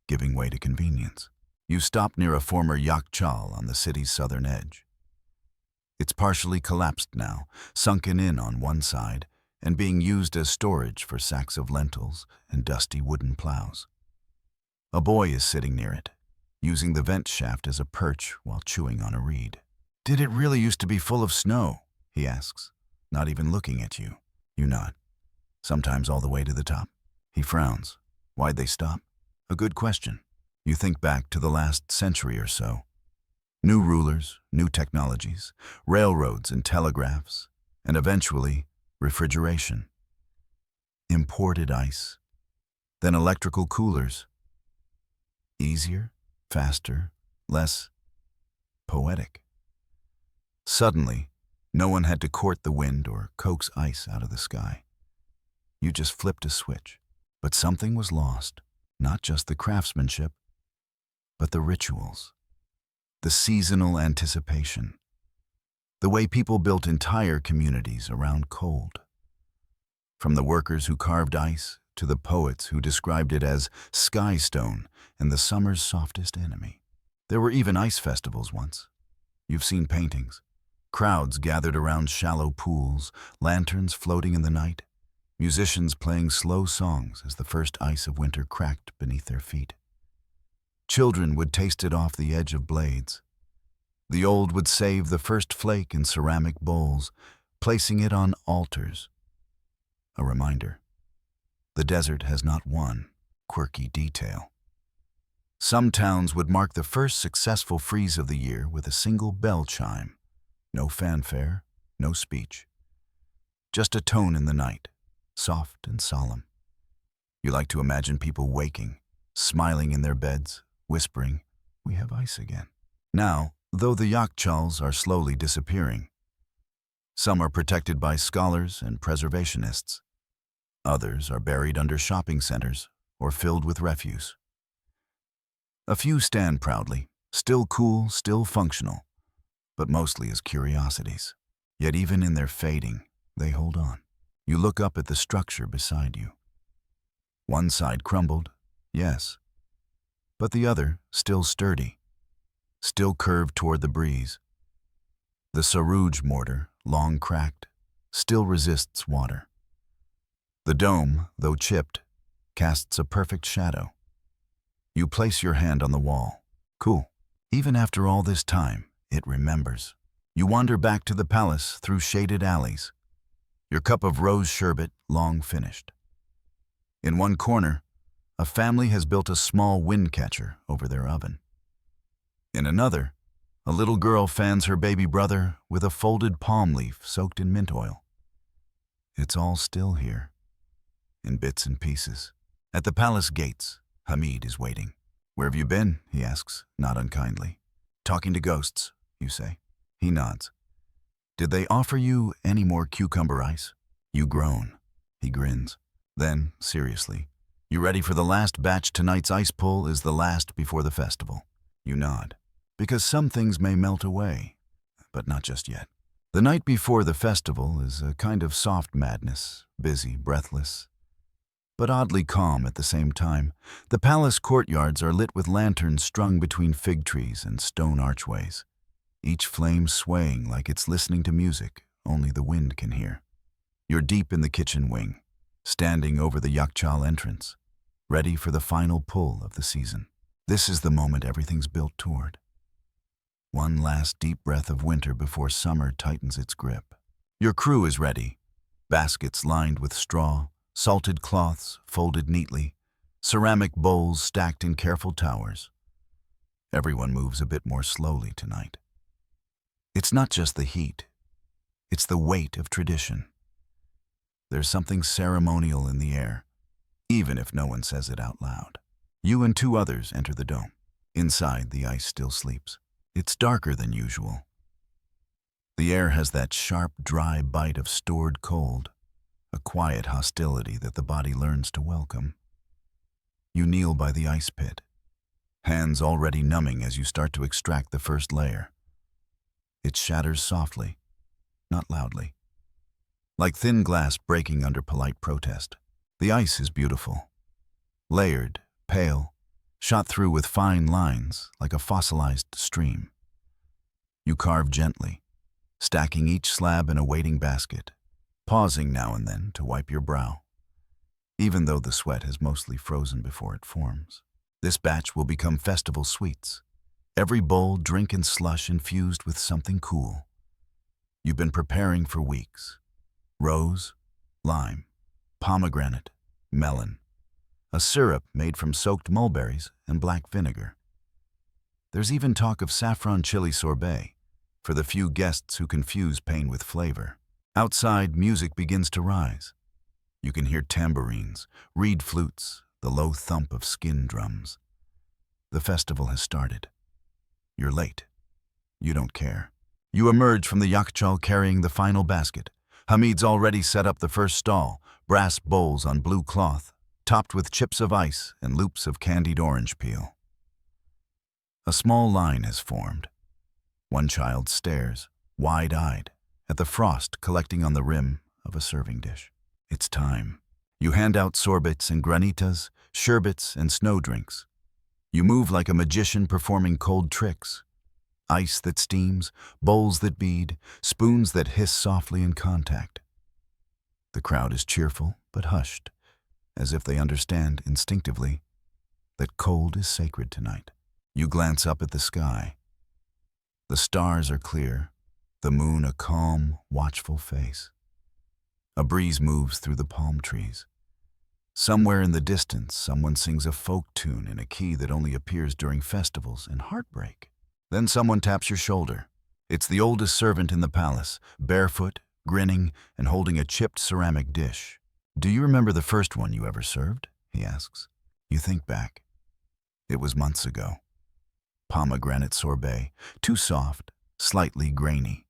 Speaker 1: giving way to convenience? You stop near a former yakchal on the city's southern edge. It's partially collapsed now, sunken in on one side, and being used as storage for sacks of lentils and dusty wooden plows. A boy is sitting near it, using the vent shaft as a perch while chewing on a reed. Did it really used to be full of snow? He asks, not even looking at you. You nod. Sometimes all the way to the top. He frowns. Why'd they stop? A good question. You think back to the last century or so. New rulers, new technologies, railroads and telegraphs, and eventually refrigeration. Imported ice. Then electrical coolers. Easier, faster, less poetic. Suddenly, no one had to court the wind or coax ice out of the sky. You just flipped a switch. But something was lost. Not just the craftsmanship, but the rituals. The seasonal anticipation. The way people built entire communities around cold. From the workers who carved ice to the poets who described it as sky stone and the summer's softest enemy. There were even ice festivals once. You've seen paintings. Crowds gathered around shallow pools, lanterns floating in the night, musicians playing slow songs as the first ice of winter cracked beneath their feet. Children would taste it off the edge of blades. The old would save the first flake in ceramic bowls, placing it on altars. A reminder. The desert has not one quirky detail. Some towns would mark the first successful freeze of the year with a single bell chime. No fanfare, no speech. Just a tone in the night, soft and solemn. You like to imagine people waking, smiling in their beds, whispering, "We have ice again." Now, though the yakchals are slowly disappearing, some are protected by scholars and preservationists. Others are buried under shopping centers or filled with refuse. A few stand proudly, still cool, still functional, but mostly as curiosities. Yet even in their fading, they hold on. You look up at the structure beside you. One side crumbled, yes, but the other still sturdy, still curved toward the breeze. The sarouge mortar, long cracked, still resists water. The dome, though chipped, casts a perfect shadow. You place your hand on the wall. Cool. Even after all this time, it remembers. You wander back to the palace through shaded alleys, your cup of rose sherbet long finished. In one corner, a family has built a small wind catcher over their oven. In another, a little girl fans her baby brother with a folded palm leaf soaked in mint oil. It's all still here, in bits and pieces. At the palace gates, Hamid is waiting. "Where have you been?" he asks, not unkindly. "Talking to ghosts," you say. He nods. "Did they offer you any more cucumber ice?" You groan. He grins. Then, seriously, "You ready for the last batch? Tonight's ice pull is the last before the festival." You nod. Because some things may melt away, but not just yet. The night before the festival is a kind of soft madness, busy, breathless, but oddly calm at the same time. The palace courtyards are lit with lanterns strung between fig trees and stone archways, each flame swaying like it's listening to music only the wind can hear. You're deep in the kitchen wing, standing over the Yakchal entrance, ready for the final pull of the season. This is the moment everything's built toward. One last deep breath of winter before summer tightens its grip. Your crew is ready, baskets lined with straw, salted cloths folded neatly, ceramic bowls stacked in careful towers. Everyone moves a bit more slowly tonight. It's not just the heat, it's the weight of tradition. There's something ceremonial in the air, even if no one says it out loud. You and two others enter the dome. Inside, the ice still sleeps. It's darker than usual. The air has that sharp, dry bite of stored cold, a quiet hostility that the body learns to welcome. You kneel by the ice pit, hands already numbing as you start to extract the first layer. It shatters softly, not loudly, like thin glass breaking under polite protest. The ice is beautiful, layered, pale, shot through with fine lines like a fossilized stream. You carve gently, stacking each slab in a waiting basket, pausing now and then to wipe your brow, even though the sweat has mostly frozen before it forms. This batch will become festival sweets, every bowl drink and slush infused with something cool. You've been preparing for weeks. Rose, lime, pomegranate, melon, a syrup made from soaked mulberries and black vinegar. There's even talk of saffron chili sorbet for the few guests who confuse pain with flavor. Outside, music begins to rise. You can hear tambourines, reed flutes, the low thump of skin drums. The festival has started. You're late. You don't care. You emerge from the Yakchal carrying the final basket. Hamid's already set up the first stall, brass bowls on blue cloth, topped with chips of ice and loops of candied orange peel. A small line has formed. One child stares, wide-eyed, at the frost collecting on the rim of a serving dish. It's time. You hand out sorbets and granitas, sherbets and snow drinks. You move like a magician performing cold tricks. Ice that steams, bowls that bead, spoons that hiss softly in contact. The crowd is cheerful but hushed, as if they understand instinctively that cold is sacred tonight. You glance up at the sky. The stars are clear, the moon a calm, watchful face. A breeze moves through the palm trees. Somewhere in the distance, someone sings a folk tune in a key that only appears during festivals and heartbreak. Then someone taps your shoulder. It's the oldest servant in the palace, barefoot, grinning, and holding a chipped ceramic dish. "Do you remember the first one you ever served?" he asks. You think back. It was months ago. Pomegranate sorbet, too soft, slightly grainy.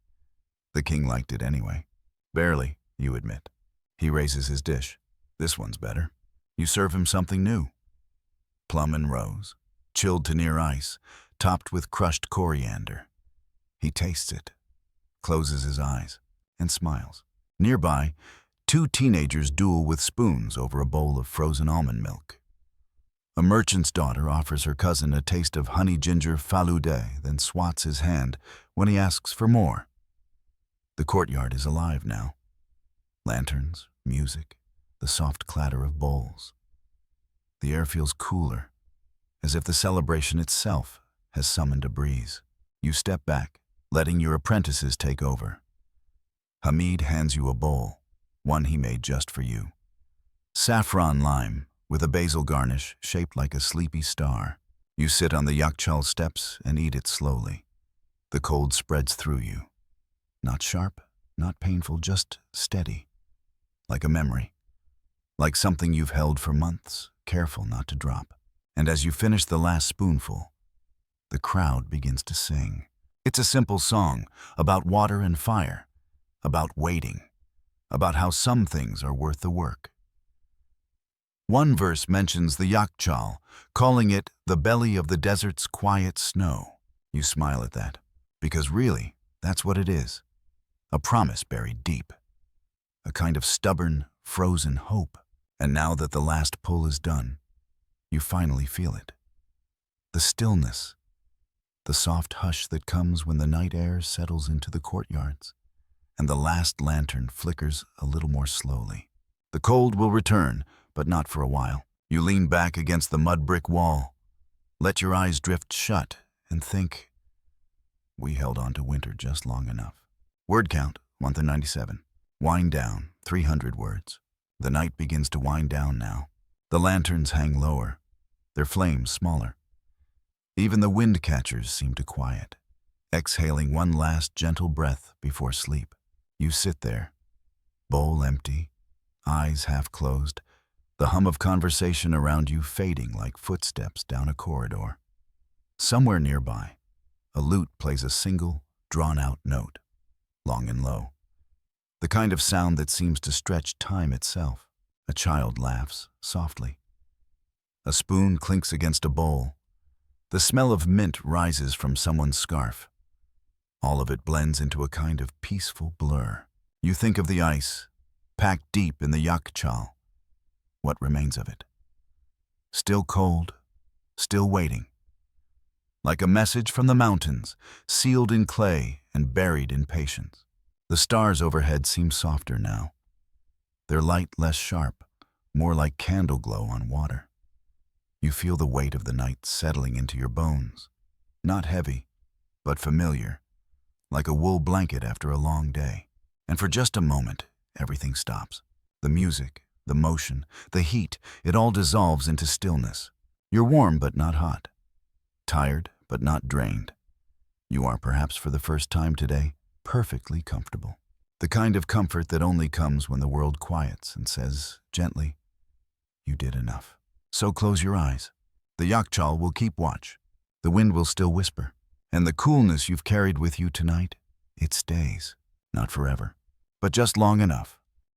Speaker 1: The king liked it anyway. "Barely," you admit. He raises his dish. "This one's better." You serve him something new. Plum and rose, chilled to near ice, topped with crushed coriander. He tastes it, closes his eyes, and smiles. Nearby, two teenagers duel with spoons over a bowl of frozen almond milk. A merchant's daughter offers her cousin a taste of honey ginger falude, then swats his hand when he asks for more. The courtyard is alive now. Lanterns, music, the soft clatter of bowls. The air feels cooler, as if the celebration itself has summoned a breeze. You step back, letting your apprentices take over. Hamid hands you a bowl, one he made just for you. Saffron lime, with a basil garnish shaped like a sleepy star. You sit on the yakchal steps and eat it slowly. The cold spreads through you. Not sharp, not painful, just steady. Like a memory. Like something you've held for months, careful not to drop. And as you finish the last spoonful, the crowd begins to sing. It's a simple song about water and fire, about waiting, about how some things are worth the work. One verse mentions the yakchal, calling it the belly of the desert's quiet snow. You smile at that, because really, that's what it is. A promise buried deep. A kind of stubborn, frozen hope. And now that the last pull is done, you finally feel it. The stillness. The soft hush that comes when the night air settles into the courtyards. And the last lantern flickers a little more slowly. The cold will return, but not for a while. You lean back against the mud brick wall. Let your eyes drift shut and think, we held on to winter just long enough. Word count, 197. Wind down, 300 words. The night begins to wind down now. The lanterns hang lower, their flames smaller. Even the wind catchers seem to quiet, exhaling one last gentle breath before sleep. You sit there, bowl empty, eyes half closed, the hum of conversation around you fading like footsteps down a corridor. Somewhere nearby, a lute plays a single, drawn-out note, long and low. The kind of sound that seems to stretch time itself. A child laughs softly. A spoon clinks against a bowl. The smell of mint rises from someone's scarf. All of it blends into a kind of peaceful blur. You think of the ice, packed deep in the yakchal. What remains of it? Still cold, still waiting. Like a message from the mountains, sealed in clay and buried in patience. The stars overhead seem softer now. Their light less sharp, more like candle glow on water. You feel the weight of the night settling into your bones. Not heavy, but familiar, like a wool blanket after a long day. And for just a moment, everything stops. The music, the motion, the heat, it all dissolves into stillness. You're warm but not hot. Tired but not drained. You are, perhaps for the first time today, perfectly comfortable. The kind of comfort that only comes when the world quiets and says, gently, you did enough. So close your eyes. The yakchal will keep watch. The wind will still whisper. And the coolness you've carried with you tonight, it stays. Not forever, but just long enough